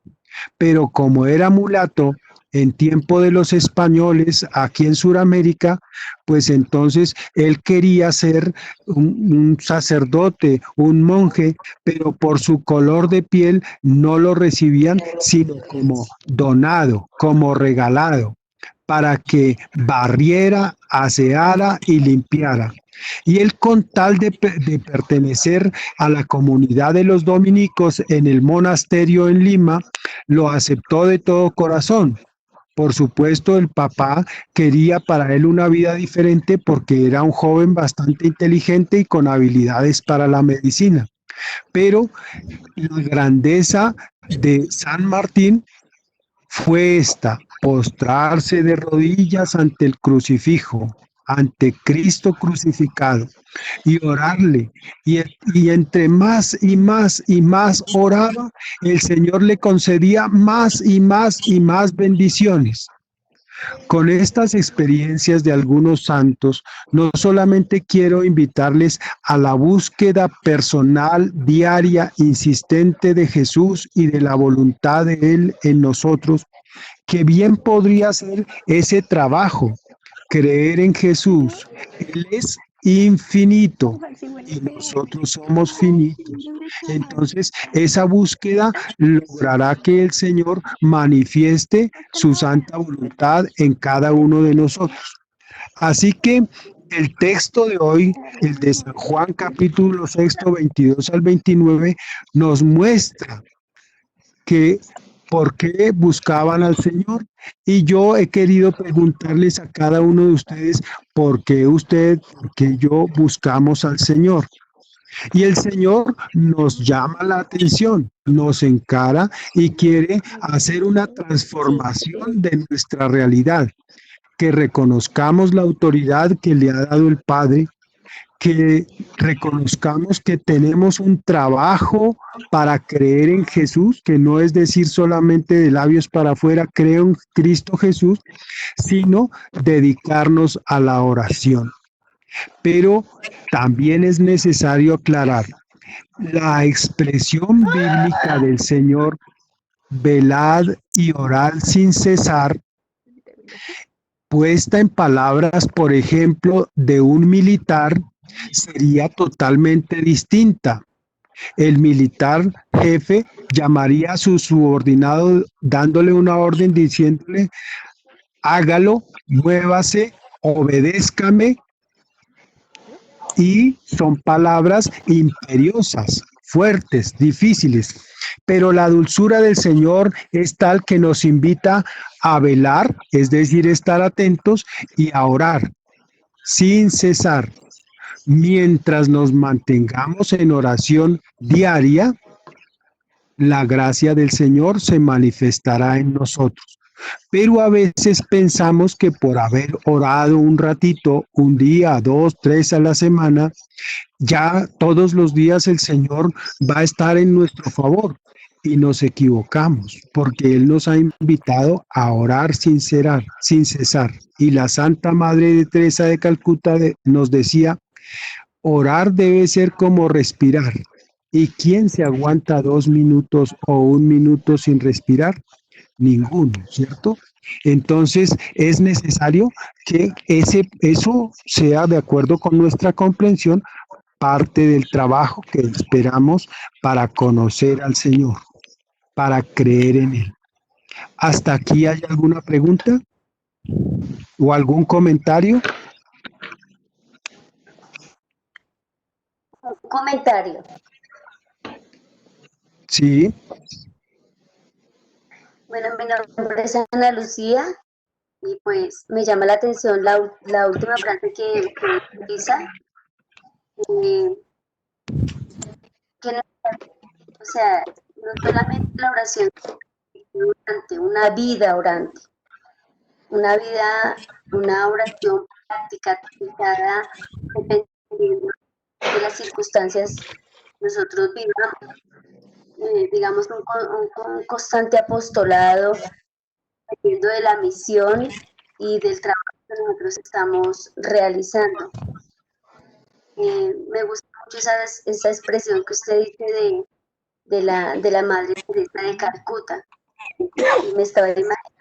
pero como era mulato en tiempo de los españoles aquí en Sudamérica, pues entonces él quería ser un sacerdote, un monje, pero por su color de piel no lo recibían, sino como donado, como regalado, para que barriera, aseara y limpiara. Y él con tal de pertenecer a la comunidad de los dominicos en el monasterio en Lima, lo aceptó de todo corazón. Por supuesto, el papá quería para él una vida diferente porque era un joven bastante inteligente y con habilidades para la medicina. Pero la grandeza de San Martín fue esta: postrarse de rodillas ante el crucifijo, ante Cristo crucificado, y orarle. Y entre más y más y más oraba, el Señor le concedía más y más y más bendiciones. Con estas experiencias de algunos santos, no solamente quiero invitarles a la búsqueda personal, diaria, insistente de Jesús y de la voluntad de Él en nosotros, que bien podría ser ese trabajo, creer en Jesús. Él es infinito y nosotros somos finitos. Entonces, esa búsqueda logrará que el Señor manifieste su santa voluntad en cada uno de nosotros. Así que el texto de hoy, el de San Juan capítulo 6, 22 al 29, nos muestra que por qué buscaban al Señor. Y yo he querido preguntarles a cada uno de ustedes por qué usted, por qué yo buscamos al Señor. Y el Señor nos llama la atención, nos encara y quiere hacer una transformación de nuestra realidad, que reconozcamos la autoridad que le ha dado el Padre, que reconozcamos que tenemos un trabajo para creer en Jesús, que no es decir solamente de labios para afuera, creo en Cristo Jesús, sino dedicarnos a la oración. Pero también es necesario aclarar, la expresión bíblica del Señor, velad y orad sin cesar, puesta en palabras, por ejemplo, de un militar, sería totalmente distinta. El militar jefe llamaría a su subordinado dándole una orden diciéndole: hágalo, muévase, obedézcame, y son palabras imperiosas, fuertes, difíciles. Pero la dulzura del Señor es tal que nos invita a velar, es decir, estar atentos y a orar sin cesar. Mientras nos mantengamos en oración diaria, la gracia del Señor se manifestará en nosotros. Pero a veces pensamos que por haber orado un ratito, un día, 2, 3 a la semana, ya todos los días el Señor va a estar en nuestro favor. Y nos equivocamos, porque Él nos ha invitado a orar sin cesar. Y la Santa Madre de Teresa de Calcuta nos decía: orar debe ser como respirar. ¿Y quién se aguanta 2 minutos o 1 minuto sin respirar? Ninguno, ¿cierto? Entonces es necesario que eso sea, de acuerdo con nuestra comprensión, parte del trabajo que esperamos para conocer al Señor, para creer en Él. ¿Hasta aquí hay alguna pregunta o algún comentario? Un comentario. Sí. Bueno, mi nombre es Ana Lucía y pues me llama la atención la última frase que utiliza, que no, o sea, no solamente la oración orante, una vida orante, una oración práctica, aplicada, dependiendo de las circunstancias que nosotros vivamos, digamos un constante apostolado, dependiendo de la misión y del trabajo que nosotros estamos realizando. Me gusta mucho esa expresión que usted dice de la Madre Teresa de Calcuta. Y me estaba imaginando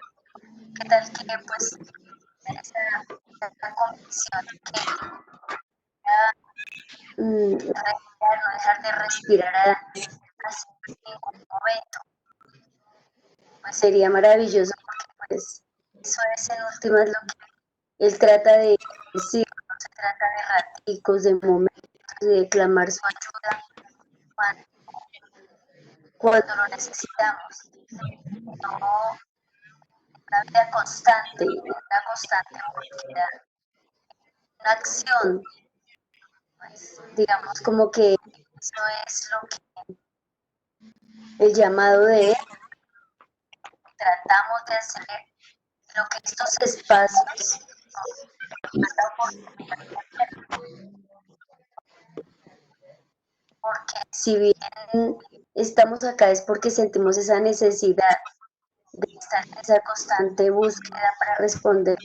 qué tal que pues esa convicción que no dejar de respirar así en ningún momento. Pues sería maravilloso porque pues eso es en últimas lo que él trata de decir, no se trata de raticos, de momentos, de clamar su ayuda cuando lo necesitamos. No, una vida constante, una constante búsqueda, una acción, pues, digamos como que eso es lo que el llamado de él, tratamos de hacer lo que estos espacios nos dan porque si bien estamos acá es porque sentimos esa necesidad de estar en esa constante búsqueda para responder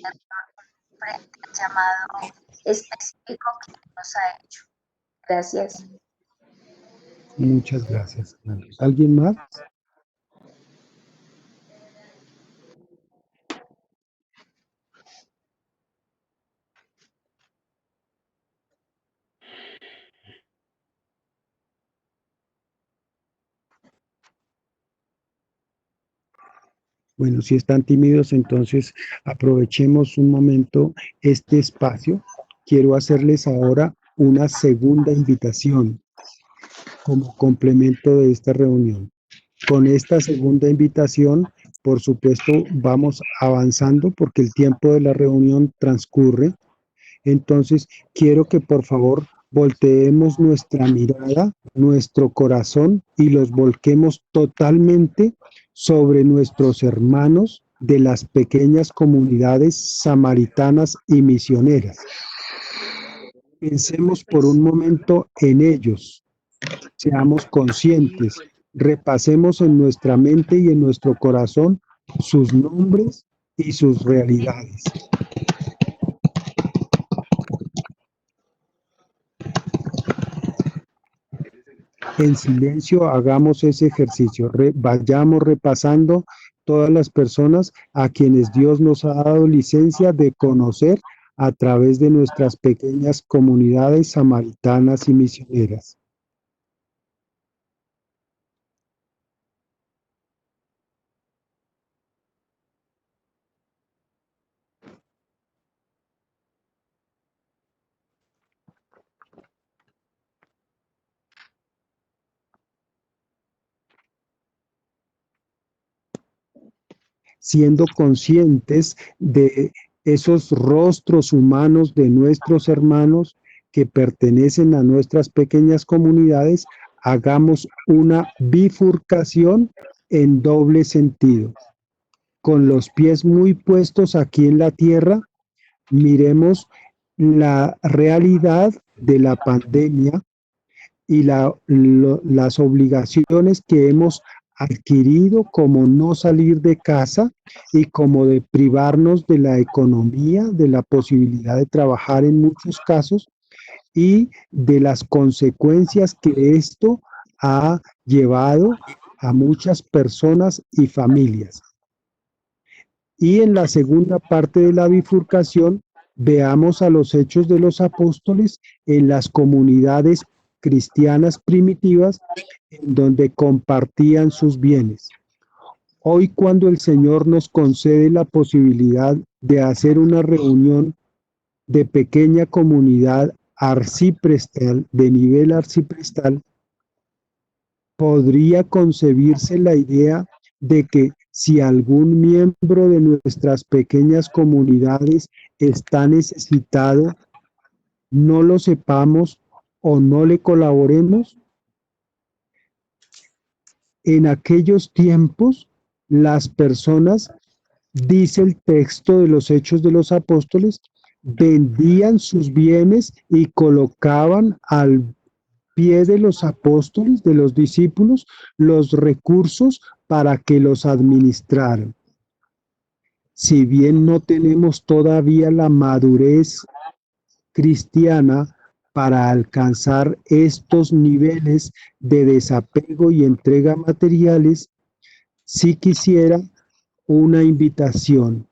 frente al llamado específico que nos ha hecho. Gracias. Muchas gracias. ¿Alguien más? Bueno, si están tímidos, entonces aprovechemos un momento este espacio. Quiero hacerles ahora una segunda invitación como complemento de esta reunión. Con esta segunda invitación, por supuesto, vamos avanzando porque el tiempo de la reunión transcurre. Entonces, quiero que por favor volteemos nuestra mirada, nuestro corazón y los volquemos totalmente sobre nuestros hermanos de las pequeñas comunidades samaritanas y misioneras. Pensemos por un momento en ellos, seamos conscientes, repasemos en nuestra mente y en nuestro corazón sus nombres y sus realidades. En silencio hagamos ese ejercicio, vayamos repasando todas las personas a quienes Dios nos ha dado licencia de conocer a través de nuestras pequeñas comunidades samaritanas y misioneras. Siendo conscientes de esos rostros humanos de nuestros hermanos que pertenecen a nuestras pequeñas comunidades, hagamos una bifurcación en doble sentido. Con los pies muy puestos aquí en la tierra, miremos la realidad de la pandemia y las obligaciones que hemos adquirido como no salir de casa y como de privarnos de la economía, de la posibilidad de trabajar en muchos casos y de las consecuencias que esto ha llevado a muchas personas y familias. Y en la segunda parte de la bifurcación, veamos a los hechos de los apóstoles en las comunidades cristianas primitivas en donde compartían sus bienes. Hoy, cuando el Señor nos concede la posibilidad de hacer una reunión de pequeña comunidad arciprestal, de nivel arciprestal, podría concebirse la idea de que si algún miembro de nuestras pequeñas comunidades está necesitado, no lo sepamos o no le colaboremos. En aquellos tiempos, las personas, dice el texto de los Hechos de los Apóstoles, vendían sus bienes y colocaban al pie de los apóstoles, de los discípulos, los recursos para que los administraran. Si bien no tenemos todavía la madurez cristiana para alcanzar estos niveles de desapego y entrega materiales, sí quisiera una invitación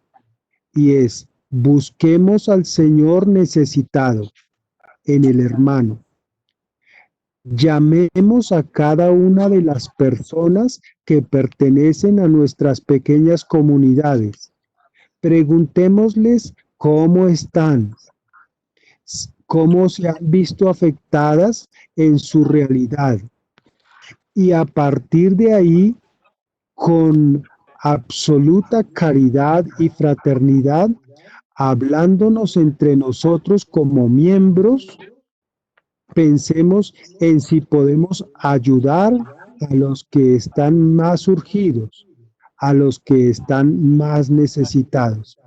y es: busquemos al Señor necesitado en el hermano. Llamemos a cada una de las personas que pertenecen a nuestras pequeñas comunidades. Preguntémosles cómo están, cómo se han visto afectadas en su realidad. Y a partir de ahí, con absoluta caridad y fraternidad, hablándonos entre nosotros como miembros, pensemos en si podemos ayudar a los que están más urgidos, a los que están más necesitados.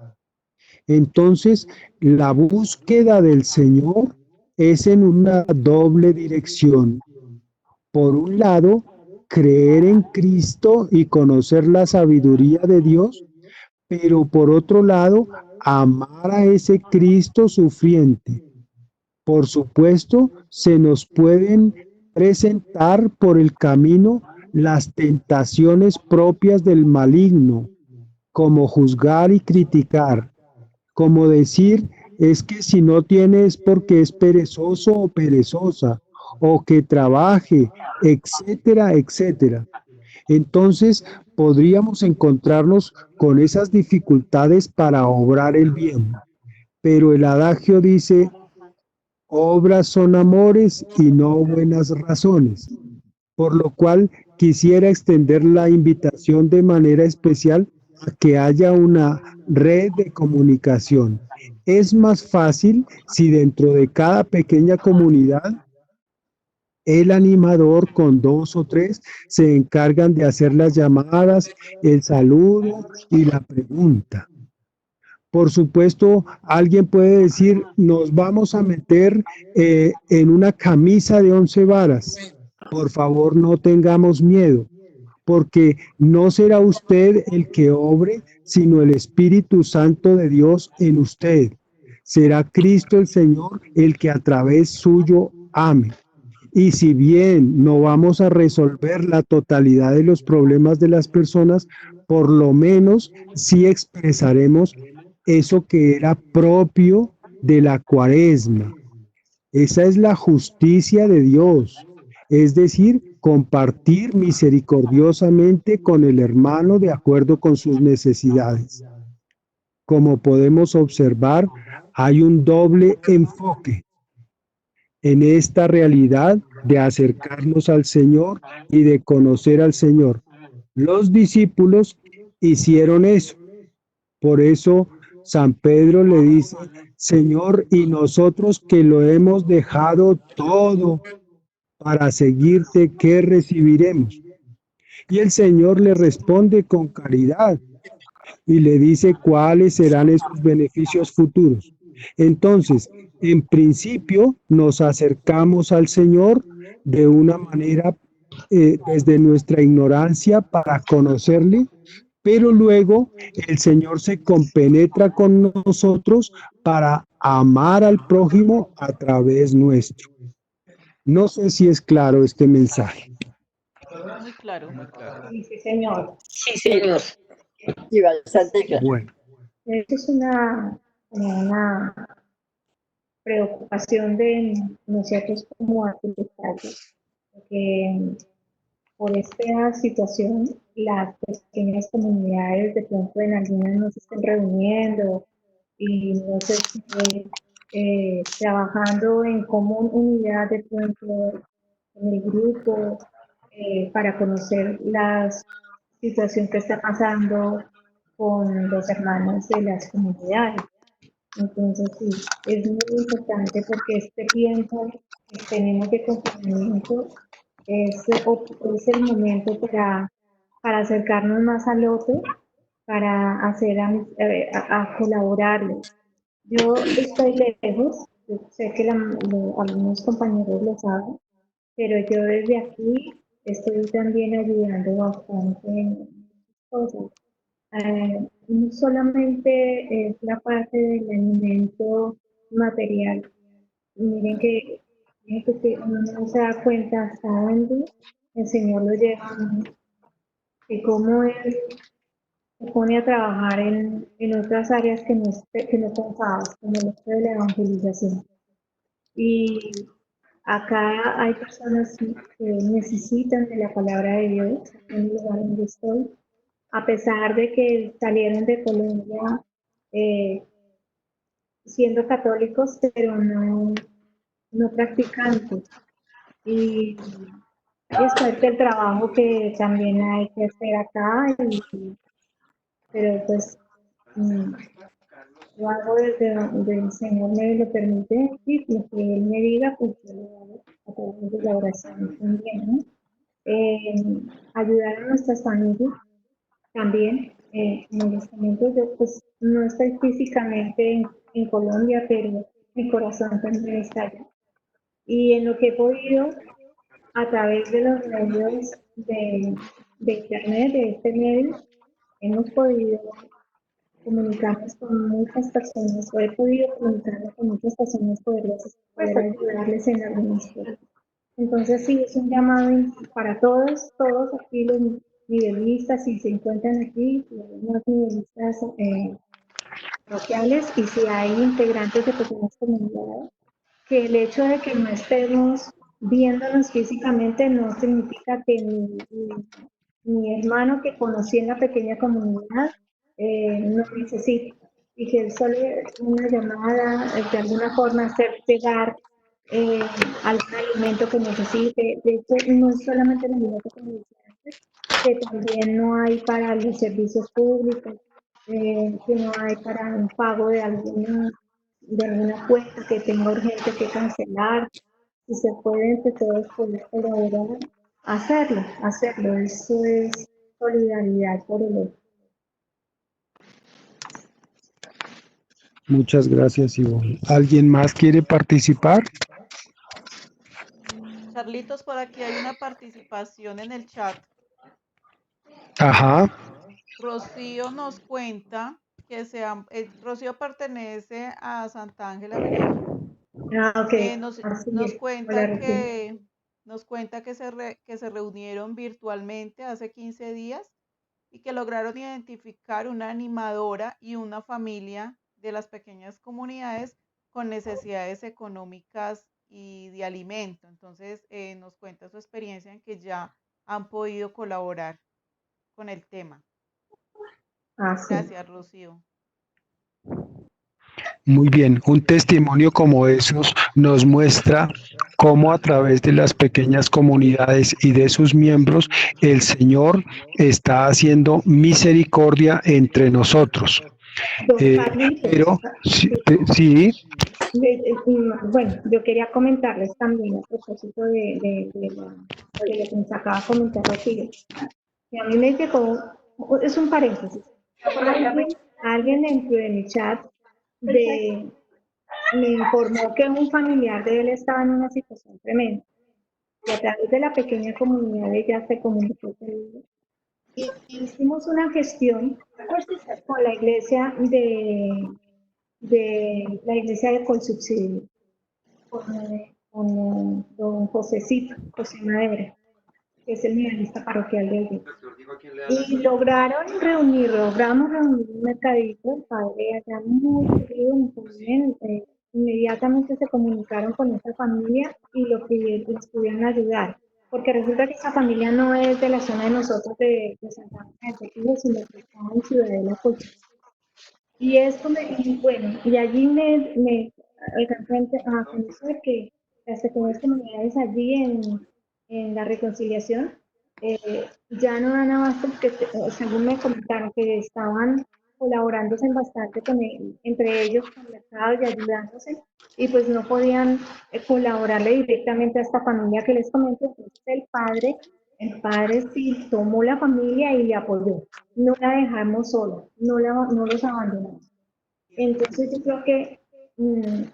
Entonces, la búsqueda del Señor es en una doble dirección. Por un lado, creer en Cristo y conocer la sabiduría de Dios, pero por otro lado, amar a ese Cristo sufriente. Por supuesto, se nos pueden presentar por el camino las tentaciones propias del maligno, como juzgar y criticar, como decir, es que si no tiene es porque es perezoso o perezosa, o que trabaje, etcétera, etcétera. Entonces, podríamos encontrarnos con esas dificultades para obrar el bien. Pero el adagio dice: obras son amores y no buenas razones. Por lo cual quisiera extender la invitación de manera especial a que haya una red de comunicación. Es más fácil si dentro de cada pequeña comunidad el animador con 2 o 3 se encargan de hacer las llamadas, el saludo y la pregunta. Por supuesto, alguien puede decir, nos vamos a meter en una camisa de 11 varas. Por favor, no tengamos miedo, porque no será usted el que obre, sino el Espíritu Santo de Dios en usted. Será Cristo el Señor el que a través suyo ame. Y si bien no vamos a resolver la totalidad de los problemas de las personas, por lo menos sí expresaremos eso que era propio de la Cuaresma. Esa es la justicia de Dios, es decir, compartir misericordiosamente con el hermano de acuerdo con sus necesidades. Como podemos observar, hay un doble enfoque en esta realidad de acercarnos al Señor y de conocer al Señor. Los discípulos hicieron eso. Por eso San Pedro le dice, Señor, y nosotros que lo hemos dejado todo para seguirte, ¿qué recibiremos? Y el Señor le responde con caridad y le dice cuáles serán esos beneficios futuros. Entonces, en principio, nos acercamos al Señor de una manera desde nuestra ignorancia para conocerle, pero luego el Señor se compenetra con nosotros para amar al prójimo a través nuestro. No sé si es claro este mensaje. Muy claro. Sí, señor. Sí, señor. Y bastante claro. Bueno, Esto es una preocupación de nosotros como arquitectos, porque por esta situación las pequeñas comunidades de pronto en algunas no se estén reuniendo y no se esté trabajando en común unidad de pronto en el grupo para conocer la situación que está pasando con los hermanos de las comunidades. Entonces, sí, es muy importante porque este tiempo que tenemos de confinamiento es el momento para acercarnos más al otro, para hacer a colaborarle. Yo estoy lejos, yo sé que algunos compañeros lo saben, pero yo desde aquí estoy también ayudando bastante en cosas. No solamente es la parte del alimento material. Miren que Fíjate que uno no se da cuenta hasta dónde el Señor lo lleva, ¿no? Y cómo Él se pone a trabajar en otras áreas que no pensabas, como el hecho de la evangelización. Y acá hay personas que necesitan de la palabra de Dios, en el lugar donde estoy, a pesar de que salieron de Colombia siendo católicos, pero no practicantes. Y es parte del trabajo que también hay que hacer acá, pero pues lo hago desde donde el Señor me lo permite y lo que Él me diga, pues yo lo hago a través de la oración también, ¿no? Ayudar a nuestras familias también. En este momento yo pues no estoy físicamente en Colombia, pero mi corazón también está allá. Y en lo que he podido, a través de los medios de internet, de este medio, hemos podido comunicarnos con muchas personas, o he podido comunicarme con muchas personas, poder ayudarles en algunas cosas. Entonces sí, es un llamado para todos aquí los nivelistas, si se encuentran aquí, los nivelistas parroquiales, y si hay integrantes de pequeñas comunidades, que el hecho de que no estemos viéndonos físicamente no significa que mi hermano que conocí en la pequeña comunidad no necesite, y que él solo una llamada, de alguna forma hacer llegar algún alimento que necesite. De hecho, no es solamente el alimento que necesite, que también no hay para los servicios públicos, que no hay para un pago de alguna cuenta que tenga urgente que cancelar. Si se puede entre todos poder colaborar, hacerlo. Eso es solidaridad por el otro. Muchas gracias, Ivonne. ¿Alguien más quiere participar? Carlitos, por aquí hay una participación en el chat. Ajá. Rocío nos cuenta que Rocío pertenece a Santa Ángela Merino. Ok. Nos cuenta que se reunieron virtualmente hace 15 días y que lograron identificar una animadora y una familia de las pequeñas comunidades con necesidades económicas y de alimento. Entonces, nos cuenta su experiencia en que ya han podido colaborar con el tema. Gracias, Rocío. Muy bien, un testimonio como esos nos muestra cómo a través de las pequeñas comunidades y de sus miembros el Señor está haciendo misericordia entre nosotros. Pero sí. Bueno, yo quería comentarles también a propósito de lo que nos acaba de comentar Rocío. Y a mí me llegó, es un paréntesis, alguien dentro de mi chat me informó que un familiar de él estaba en una situación tremenda. Y a través de la pequeña comunidad ella se comunicó conmigo. Y hicimos una gestión con la iglesia de la iglesia de Colsubsidio, con don José Madera, que es el nivelista parroquial de allí. Y logramos reunir un mercadito, el padre allá muy querido, muy bien, inmediatamente se comunicaron con esta familia y lo que les pudieron ayudar, porque resulta que esa familia no es de la zona de nosotros de Santa Ana de Chile, sino que está en Ciudadela Colchón. Y esto y allí me alcancé a conocer que las pequeñas comunidades allí en la reconciliación ya no dan abasto, porque según me comentaron que estaban colaborándose bastante entre ellos con mercados y ayudándose, y pues no podían colaborarle directamente a esta familia que les comento. Entonces el padre sí tomó la familia y le apoyó, no la dejamos sola, no los abandonamos. Entonces yo creo que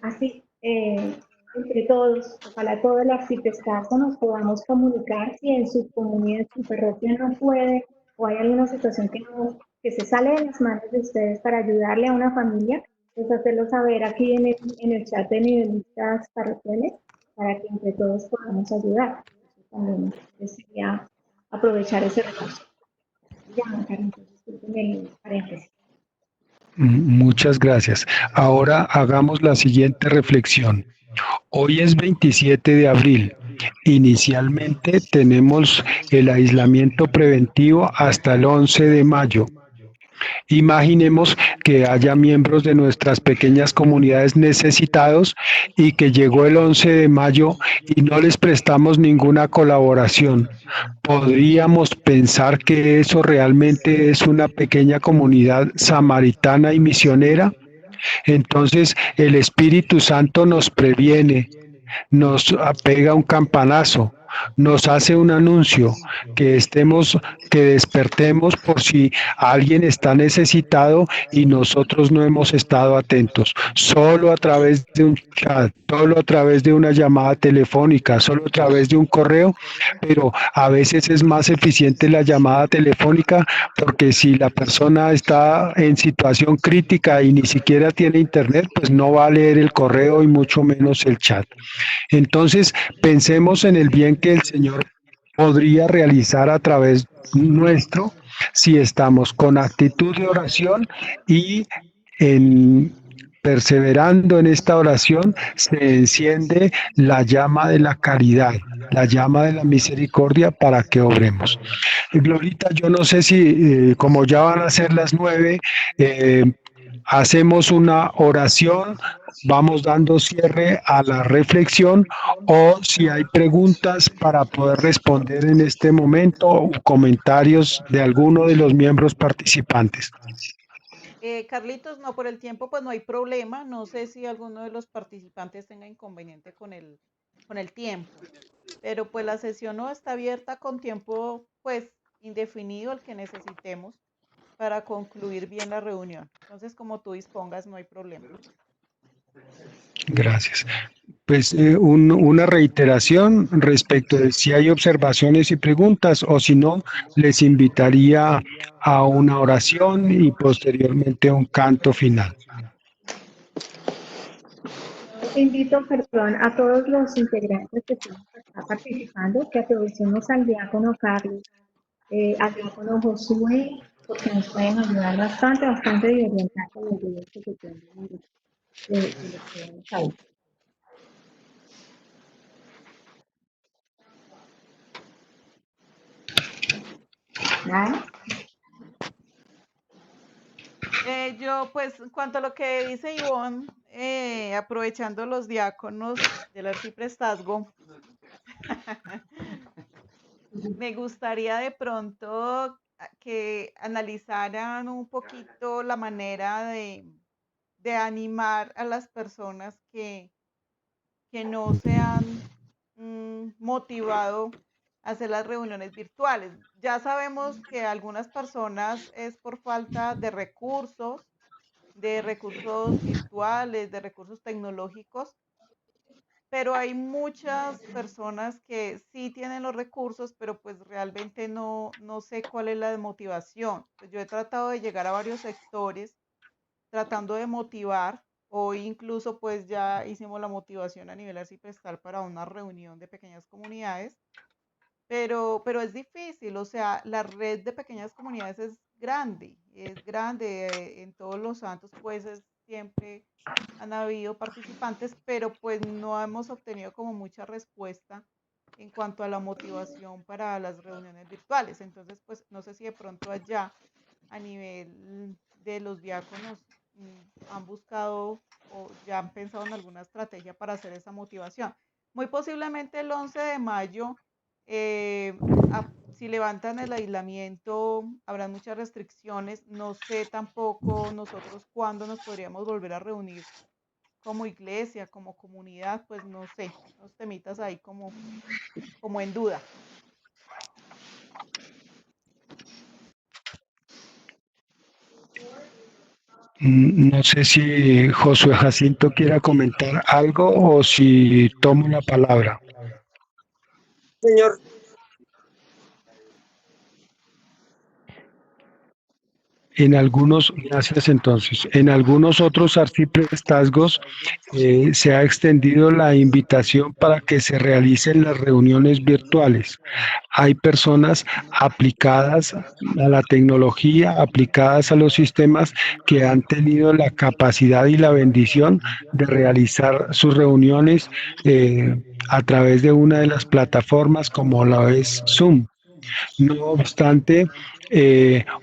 así, entre todos, ojalá todo el arciprestazgo nos podamos comunicar. Si en su comunidad, su parroquia no puede, o hay alguna situación que se sale de las manos de ustedes para ayudarle a una familia, pues hacerlo saber aquí en el chat de nivelistas parroquiales, para que entre todos podamos ayudar. Eso también sería aprovechar ese recurso. Ya, Karen, entonces, disculpen el paréntesis. Muchas gracias. Ahora hagamos la siguiente reflexión. Hoy es 27 de abril. Inicialmente tenemos el aislamiento preventivo hasta el 11 de mayo. Imaginemos que haya miembros de nuestras pequeñas comunidades necesitados y que llegó el 11 de mayo y no les prestamos ninguna colaboración. ¿Podríamos pensar que eso realmente es una pequeña comunidad samaritana y misionera? Entonces el Espíritu Santo nos previene, nos pega un campanazo, nos hace un anuncio, que despertemos por si alguien está necesitado y nosotros no hemos estado atentos. Solo a través de un chat, solo a través de una llamada telefónica, solo a través de un correo, pero a veces es más eficiente la llamada telefónica porque si la persona está en situación crítica y ni siquiera tiene internet, pues no va a leer el correo y mucho menos el chat. Entonces, pensemos en el bien que el Señor podría realizar a través nuestro si estamos con actitud de oración y en perseverando en esta oración se enciende la llama de la caridad, la llama de la misericordia para que obremos. Glorita, yo no sé si como ya van a ser las 9, hacemos una oración, vamos dando cierre a la reflexión o si hay preguntas para poder responder en este momento o comentarios de alguno de los miembros participantes. Carlitos, no, por el tiempo pues no hay problema. No sé si alguno de los participantes tenga inconveniente con el tiempo, pero pues la sesión no está abierta con tiempo pues indefinido, el que necesitemos para concluir bien la reunión. Entonces, como tú dispongas, no hay problema. Gracias. Pues una reiteración respecto de si hay observaciones y preguntas o si no, les invitaría a una oración y posteriormente a un canto final. Invito, perdón, a todos los integrantes que están participando, que aprovechemos al diácono Carlos, al diácono Josué, porque nos pueden ayudar bastante y orientar con los videos que se tienen de los que vamos a ver. ¿Nada? Yo, pues, en cuanto a lo que dice Ivonne, aprovechando los diáconos del arciprestazgo, me gustaría de pronto que analizaran un poquito la manera de animar a las personas que no se han motivado a hacer las reuniones virtuales. Ya sabemos que algunas personas es por falta de recursos virtuales, de recursos tecnológicos, pero hay muchas personas que sí tienen los recursos, pero pues realmente no sé cuál es la motivación. Pues yo he tratado de llegar a varios sectores tratando de motivar. Hoy incluso pues ya hicimos la motivación a nivel arciprestal para una reunión de pequeñas comunidades, pero es difícil, o sea, la red de pequeñas comunidades es grande, en todos los santos pues siempre han habido participantes, pero pues no hemos obtenido como mucha respuesta en cuanto a la motivación para las reuniones virtuales. Entonces, pues no sé si de pronto allá a nivel de los diáconos han buscado o ya han pensado en alguna estrategia para hacer esa motivación. Muy posiblemente el 11 de mayo, si levantan el aislamiento, habrá muchas restricciones. No sé tampoco nosotros cuándo nos podríamos volver a reunir como iglesia, como comunidad, pues no sé, los temitas ahí como en duda. No sé si Josué Jacinto quiera comentar algo o si tomo la palabra. Señor, Gracias entonces, en algunos otros arciprestazgos se ha extendido la invitación para que se realicen las reuniones virtuales. Hay personas aplicadas a la tecnología, aplicadas a los sistemas que han tenido la capacidad y la bendición de realizar sus reuniones a través de una de las plataformas como lo es Zoom. No obstante,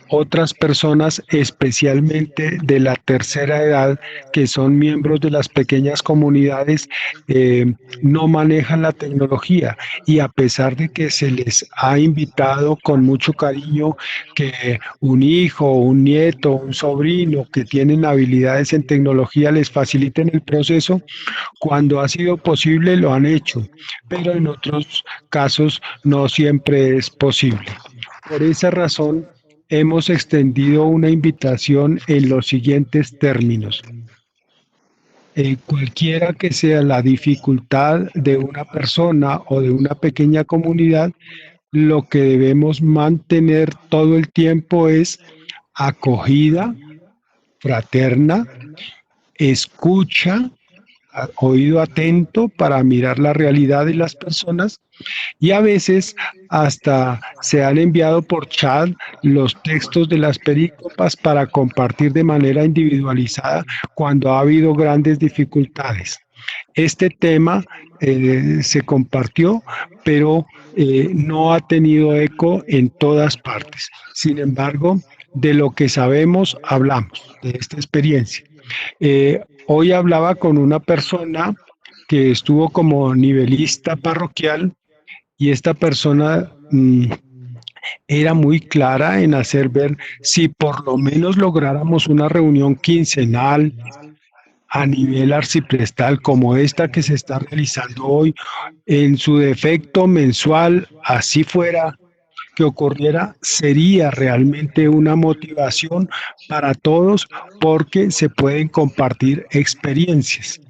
otras personas, especialmente de la tercera edad, que son miembros de las pequeñas comunidades, eh, no manejan la tecnología y a pesar de que se les ha invitado con mucho cariño que un hijo, un nieto, un sobrino que tienen habilidades en tecnología les faciliten el proceso, cuando ha sido posible lo han hecho, pero en otros casos no siempre es posible. Por esa razón, hemos extendido una invitación en los siguientes términos. Cualquiera que sea la dificultad de una persona o de una pequeña comunidad, lo que debemos mantener todo el tiempo es acogida fraterna, escucha, oído atento para mirar la realidad de las personas y a veces hasta se han enviado por chat los textos de las perícopas para compartir de manera individualizada cuando ha habido grandes dificultades. Este tema se compartió, pero no ha tenido eco en todas partes. Sin embargo, de lo que sabemos, hablamos de esta experiencia. Hoy hablaba con una persona que estuvo como nivelista parroquial y esta persona era muy clara en hacer ver si por lo menos lográramos una reunión quincenal a nivel arciprestal como esta que se está realizando hoy, en su defecto mensual, así fuera que ocurriera, sería realmente una motivación para todos porque se pueden compartir experiencias.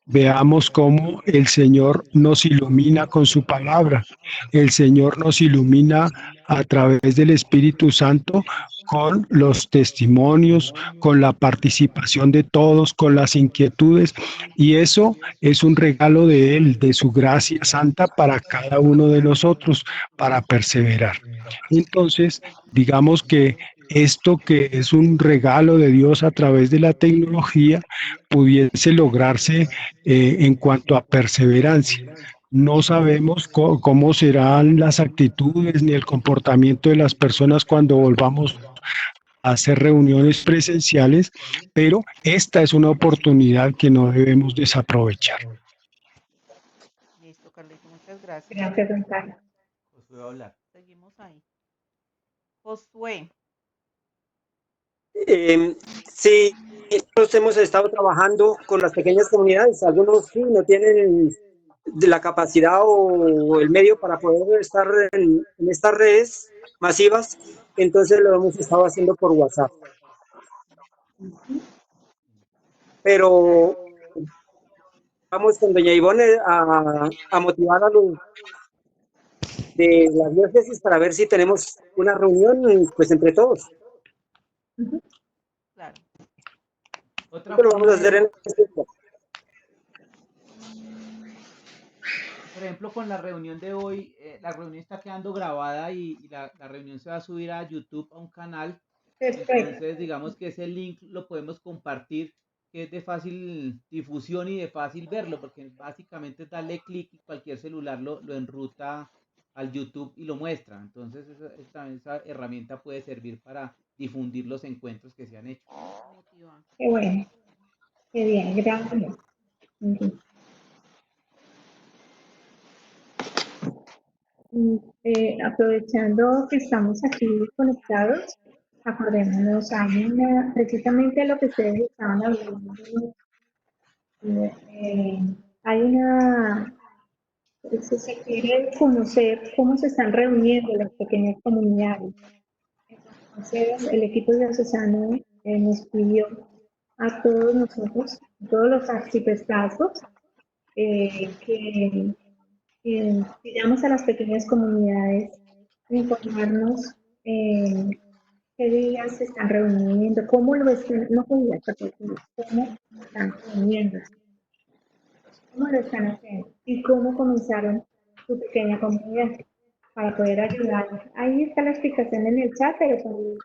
Veamos cómo el Señor nos ilumina con su palabra. El Señor nos ilumina a través del Espíritu Santo con los testimonios, con la participación de todos, con las inquietudes. Y eso es un regalo de Él, de su gracia santa para cada uno de nosotros, para perseverar. Entonces, digamos que esto que es un regalo de Dios a través de la tecnología pudiese lograrse en cuanto a perseverancia. No sabemos cómo serán las actitudes ni el comportamiento de las personas cuando volvamos a hacer reuniones presenciales, pero esta es una oportunidad que no debemos desaprovechar. Listo, Carlito, muchas gracias. Gracias, don Carlos. Josué va a hablar. Seguimos ahí. Josué, Sí, nosotros hemos estado trabajando con las pequeñas comunidades. Algunos sí no tienen de la capacidad o el medio para poder estar en estas redes masivas, entonces lo hemos estado haciendo por WhatsApp. Pero vamos con doña Ivonne a motivar a los de la diócesis para ver si tenemos una reunión pues entre todos. claro. Otra Esto lo vamos a forma hacer en este tiempo. Por ejemplo, con la reunión de hoy, la reunión está quedando grabada y la reunión se va a subir a YouTube, a un canal. Perfecto. Entonces, digamos que ese link lo podemos compartir, que es de fácil difusión y de fácil verlo, porque básicamente es darle clic y cualquier celular lo enruta al YouTube y lo muestra. Entonces, esa herramienta puede servir para difundir los encuentros que se han hecho. Qué bueno. Qué bien, gracias. Aprovechando que estamos aquí conectados, acordémonos, precisamente lo que ustedes estaban hablando, hay una, si se quiere conocer cómo se están reuniendo las pequeñas comunidades. Entonces, el equipo diocesano nos pidió a todos nosotros, a todos los arciprestazgos, que pidamos a las pequeñas comunidades informarnos qué qué días se están reuniendo, cómo lo están, no qué días, perdón, cómo están reuniéndose, cómo lo están haciendo y cómo comenzaron su pequeña comunidad para poder ayudar. Ahí está la explicación en el chat, pero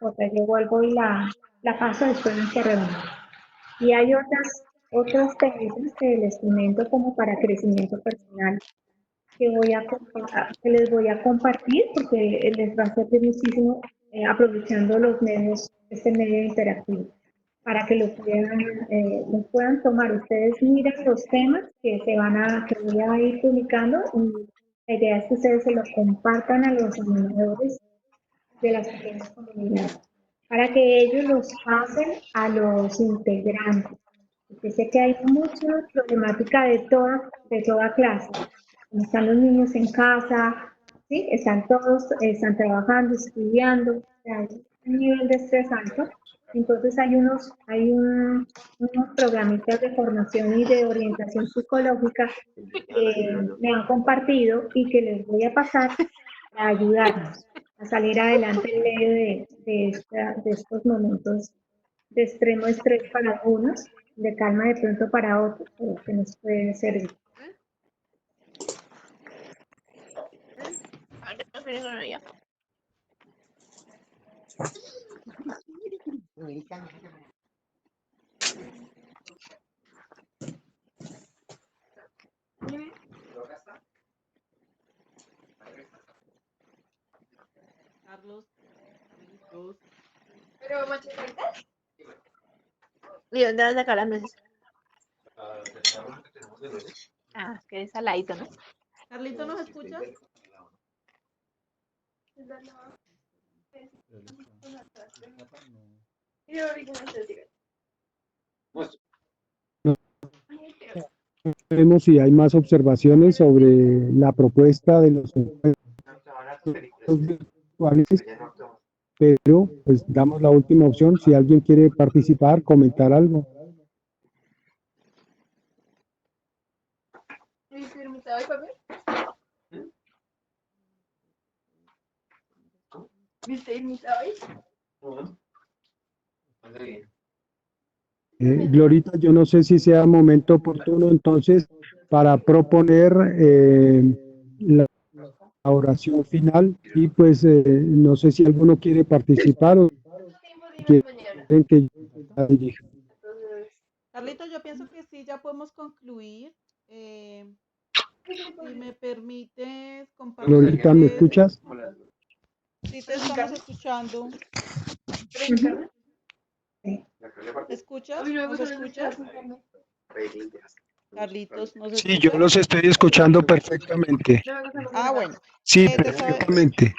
otra yo vuelvo y la paso después de esta reunión. Y hay otras técnicas que les comento como para crecimiento personal que les voy a compartir porque les va a servir muchísimo aprovechando los medios, este medio interactivo, para que lo puedan tomar. Ustedes miren los temas que voy a ir publicando y la idea es que ustedes se lo compartan a los animadores de las pequeñas comunidades, para que ellos los pasen a los integrantes. Porque sé que hay mucha problemática de toda clase. Como están los niños en casa, ¿sí? Están trabajando, estudiando, o sea, hay un nivel de estrés alto. Entonces unos programitas de formación y de orientación psicológica que me han compartido y que les voy a pasar para ayudarnos a salir adelante en medio de estos momentos de extremo estrés para algunos, de calma de pronto para otros, pero que nos pueden servir. Carlos, ¿Pero machacaditas? ¿Y dónde vas a sacar las nueces? Ah, es que es saladito, ¿no? Carlito, ¿nos escuchas? Vemos si hay más observaciones sobre la propuesta de los encuentros virtuales, pero pues damos la última opción si alguien quiere participar, comentar algo. ¿Viste invitado hoy, papi? ¿Viste invitado hoy? Glorita, yo no sé si sea momento oportuno entonces para proponer la oración final y pues no sé si alguno quiere participar o quieren que yo la dirija. Carlito, yo pienso que sí, ya podemos concluir. Si me permites Glorita, ¿me escuchas? Sí, te estamos escuchando. ¿Me escuchas? ¿Nos escuchas? Carlitos, ¿nos escuchas? Sí, yo los estoy escuchando perfectamente. Ah, bueno. Sí, Te estaba- perfectamente.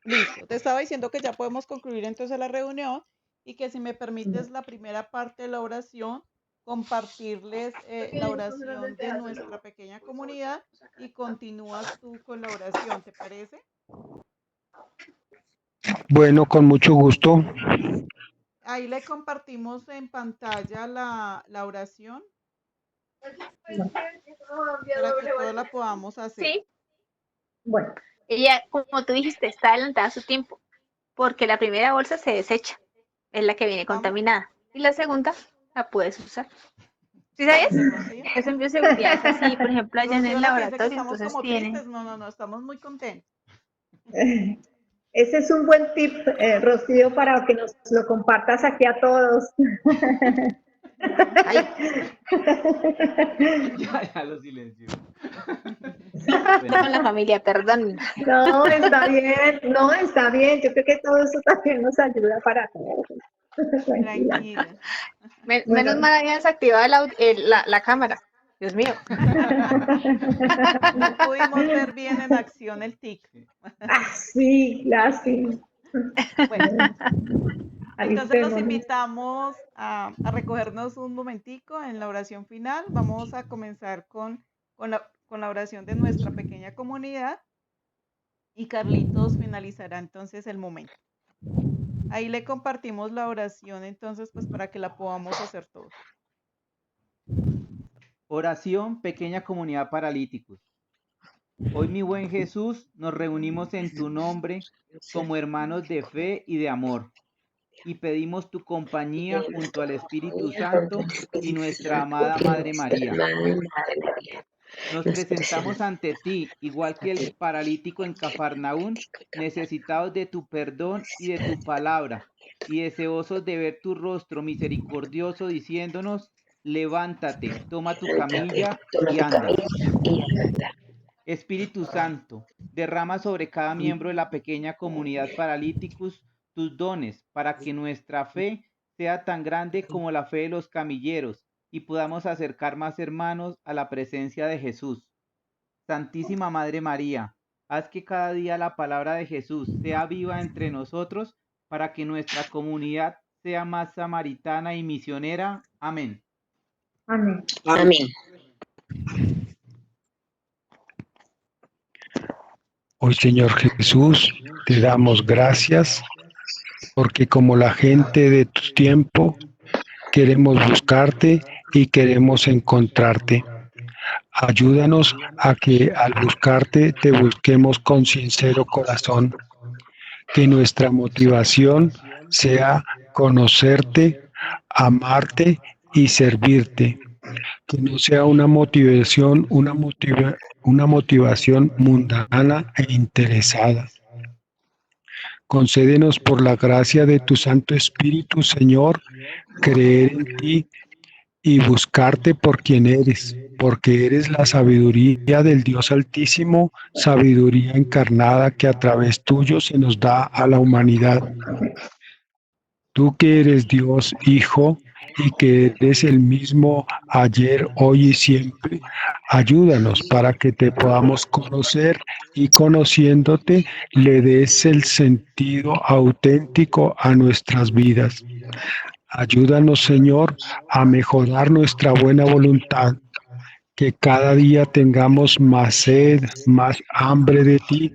Listo. Te estaba diciendo que ya podemos concluir entonces la reunión y que si me permites la primera parte de la oración, compartirles la oración de nuestra pequeña comunidad y continúas tú con la oración, ¿te parece? Bueno, con mucho gusto. Ahí le compartimos en pantalla la oración para que todos la podamos hacer. Sí. Bueno. Ella, como tú dijiste, está adelantada a su tiempo, porque la primera bolsa se desecha, es la que viene contaminada, y la segunda la puedes usar. ¿Sí sabes? Rocío. Eso en bioseguridad es así, por ejemplo, allá en Rocío, el la que dice que laboratorio, estamos entonces como tienen. tristes. No, estamos muy contentos. Ese es un buen tip, Rocío, para que nos lo compartas aquí a todos. Ay. Ya lo silencio. Con la familia, perdón. No, está bien. Yo creo que todo eso también nos ayuda para todos. Tranquila. Menos mal había desactivado la cámara. Dios mío. No pudimos ver bien en acción el tic. Sí. Bueno, entonces los invitamos a recogernos un momentico en la oración final. Vamos a comenzar con la oración de nuestra pequeña comunidad y Carlitos finalizará entonces el momento. Ahí le compartimos la oración entonces pues para que la podamos hacer todos. Oración, pequeña comunidad paralíticos. Hoy, mi buen Jesús, nos reunimos en tu nombre como hermanos de fe y de amor. y pedimos tu compañía junto al Espíritu Santo y nuestra amada Madre María. Nos presentamos ante ti, igual que el paralítico en Cafarnaún, necesitados de tu perdón y de tu palabra, y deseosos de ver tu rostro misericordioso diciéndonos, levántate, toma tu camilla y anda. Espíritu Santo, derrama sobre cada miembro de la pequeña comunidad Paralíticos tus dones para que nuestra fe sea tan grande como la fe de los camilleros y podamos acercar más hermanos a la presencia de Jesús. Santísima Madre María, haz que cada día la palabra de Jesús sea viva entre nosotros para que nuestra comunidad sea más samaritana y misionera. Amén. Amén. Amén. Hoy, Señor Jesús, te damos gracias porque como la gente de tu tiempo, queremos buscarte y queremos encontrarte. Ayúdanos a que al buscarte te busquemos con sincero corazón. Que nuestra motivación sea conocerte, amarte y servirte. Que no sea una motivación mundana e interesada. Concédenos por la gracia de tu Santo Espíritu, Señor, creer en ti y buscarte por quien eres, porque eres la sabiduría del Dios Altísimo, sabiduría encarnada que a través tuyo se nos da a la humanidad. Tú que eres Dios Hijo y que eres el mismo ayer, hoy y siempre, ayúdanos para que te podamos conocer y conociéndote le des el sentido auténtico a nuestras vidas. Ayúdanos, Señor, a mejorar nuestra buena voluntad, que cada día tengamos más sed, más hambre de ti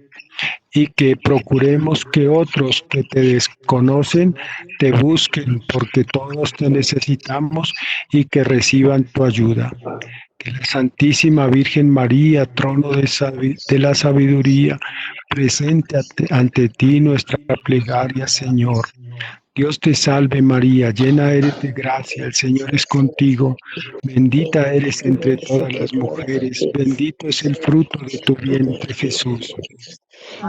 y que procuremos que otros que te desconocen te busquen porque todos te necesitamos y que reciban tu ayuda. Que la Santísima Virgen María, trono de la sabiduría, presente ante ti nuestra plegaria, Señor. Dios te salve María, llena eres de gracia, el Señor es contigo, bendita eres entre todas las mujeres, bendito es el fruto de tu vientre Jesús.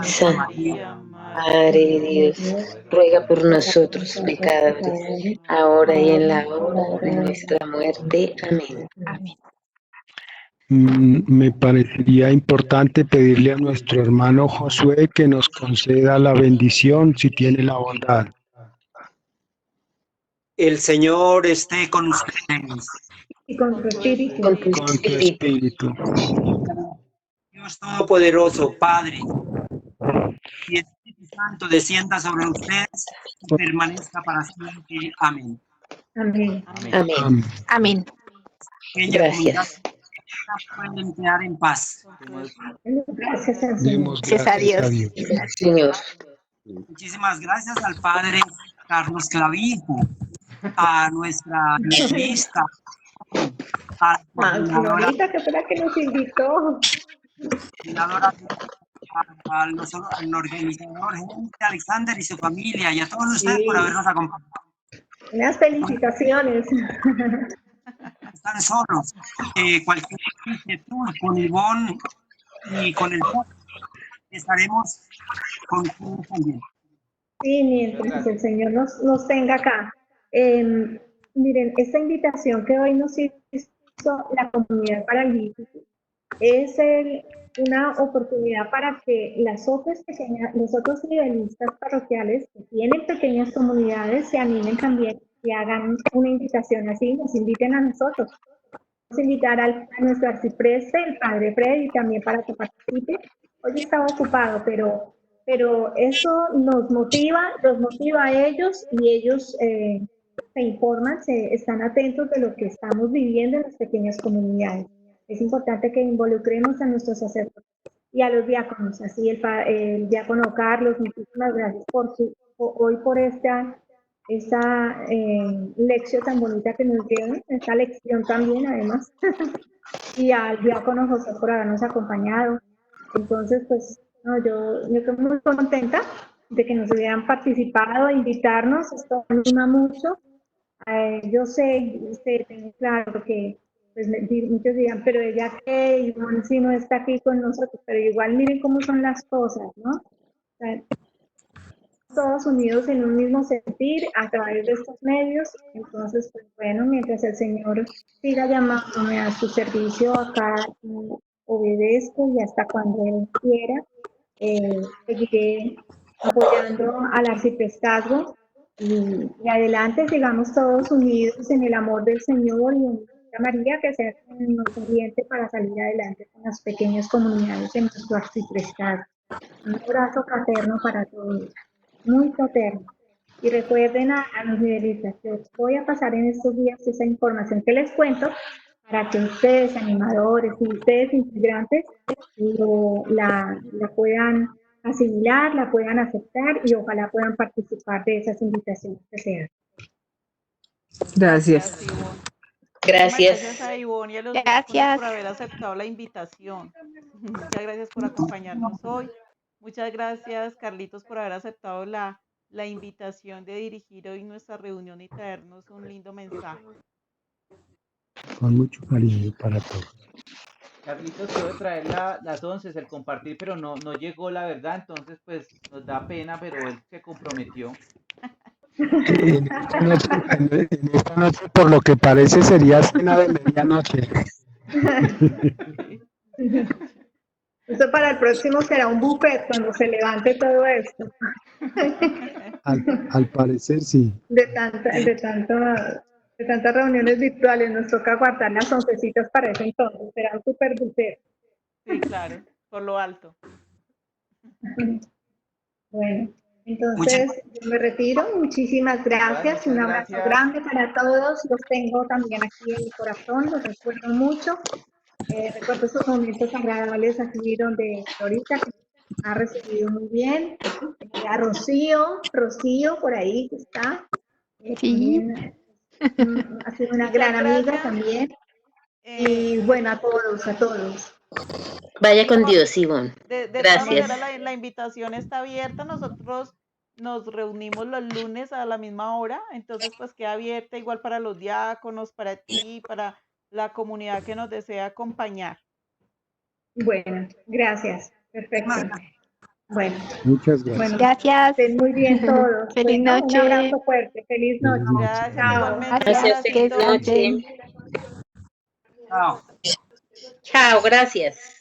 Santa María, Madre de Dios, ruega por nosotros pecadores, ahora y en la hora de nuestra muerte. Amén. Me parecería importante pedirle a nuestro hermano Josué que nos conceda la bendición si tiene la bondad. El Señor esté con ustedes. Y con tu espíritu. Con tu Con tu espíritu. espíritu. Dios Todopoderoso, Padre y Espíritu Santo, descienda sobre ustedes y permanezca para siempre. Amén. Amén. Amén. Amén. Gracias. Pueden quedar en paz. Gracias al Señor. Demos Gracias a gracias a Dios. Dios. Señor. Muchísimas gracias al Padre Carlos Clavijo, a nuestra lista, a la coordinadora, Florita, que fue la que nos invitó. al organizador Alexander y su familia, y a todos ustedes por habernos acompañado. Unas felicitaciones. Están solos. Cualquier inquietud con Ivonne y con el podcast, estaremos con ustedes también. Sí, mientras el Señor nos tenga acá. Miren, esta invitación que hoy nos hizo la comunidad paralítica es una oportunidad para que los otros nivelistas parroquiales que tienen pequeñas comunidades se animen también y hagan una invitación así, nos inviten a nosotros. Vamos a invitar a nuestro arcipreste, el Padre Freddy, también para que participe. Hoy estaba ocupado, pero eso los motiva a ellos y ellos se informan, están atentos de lo que estamos viviendo en las pequeñas comunidades. Es importante que involucremos a nuestros sacerdotes y a los diáconos. Así el diácono Carlos, muchísimas gracias por esta lección tan bonita que nos dieron, esta lección también además, y al diácono José por habernos acompañado. Entonces, pues, no, yo estoy muy contenta de que nos hubieran participado, invitarnos, esto anima mucho. Yo sé, tengo claro que pues, muchos dirán, pero ella qué, igual si no está aquí con nosotros, pero igual miren cómo son las cosas, ¿no? O sea, todos unidos en un mismo sentir a través de estos medios. Entonces, pues bueno, mientras el Señor siga llamándome a su servicio acá, obedezco y hasta cuando Él quiera, seguiré apoyando al arciprestazgo y adelante, sigamos todos unidos en el amor del Señor y en María, que sea quien nos oriente para salir adelante con las pequeñas comunidades en nuestro arciprestazgo. Un abrazo fraterno para todos, muy fraterno. Y recuerden a los nivelistas que os voy a pasar en estos días esa información que les cuento para que ustedes, animadores y ustedes, integrantes, la puedan asimilar, la puedan aceptar y ojalá puedan participar de esas invitaciones que se hacen. Gracias. Ivonne. Gracias. Gracias a Ivonne y a los Gracias. diáconos por haber aceptado la invitación. Muchas gracias por acompañarnos hoy. Muchas gracias, Carlitos, por haber aceptado la invitación de dirigir hoy nuestra reunión y traernos un lindo mensaje. Con mucho cariño para todos. Carlitos quedó de traer las 11, el compartir, pero no llegó, la verdad, entonces pues nos da pena, pero él se comprometió. En esta noche, por lo que parece, sería cena de medianoche. Eso para el próximo será un buffet cuando se levante todo esto. Al parecer, sí. De tantas reuniones virtuales, nos toca guardar las oncecitas para ese entonces, será un super buffet. Sí, claro, por lo alto. Bueno, entonces yo me retiro. Muchísimas gracias. Un abrazo grande para todos. Los tengo también aquí en mi corazón. Los recuerdo mucho. Recuerdo esos momentos agradables aquí donde Florita que ha recibido muy bien. A Rocío por ahí que está. Sí. Ha sido una gran amiga también. Y bueno, a todos. Vaya con Dios, Ivonne. De Gracias. todas maneras, la invitación está abierta. Nosotros nos reunimos los lunes a la misma hora, entonces pues queda abierta igual para los diáconos, para ti, para la comunidad que nos desea acompañar. Bueno, gracias. Perfecto. Bueno. Muchas gracias. Bueno, Gracias. estén muy bien todos. Feliz Bueno, noche. un abrazo fuerte. Feliz noche. Gracias, Chao. igualmente. Gracias, feliz noche. Chao, gracias.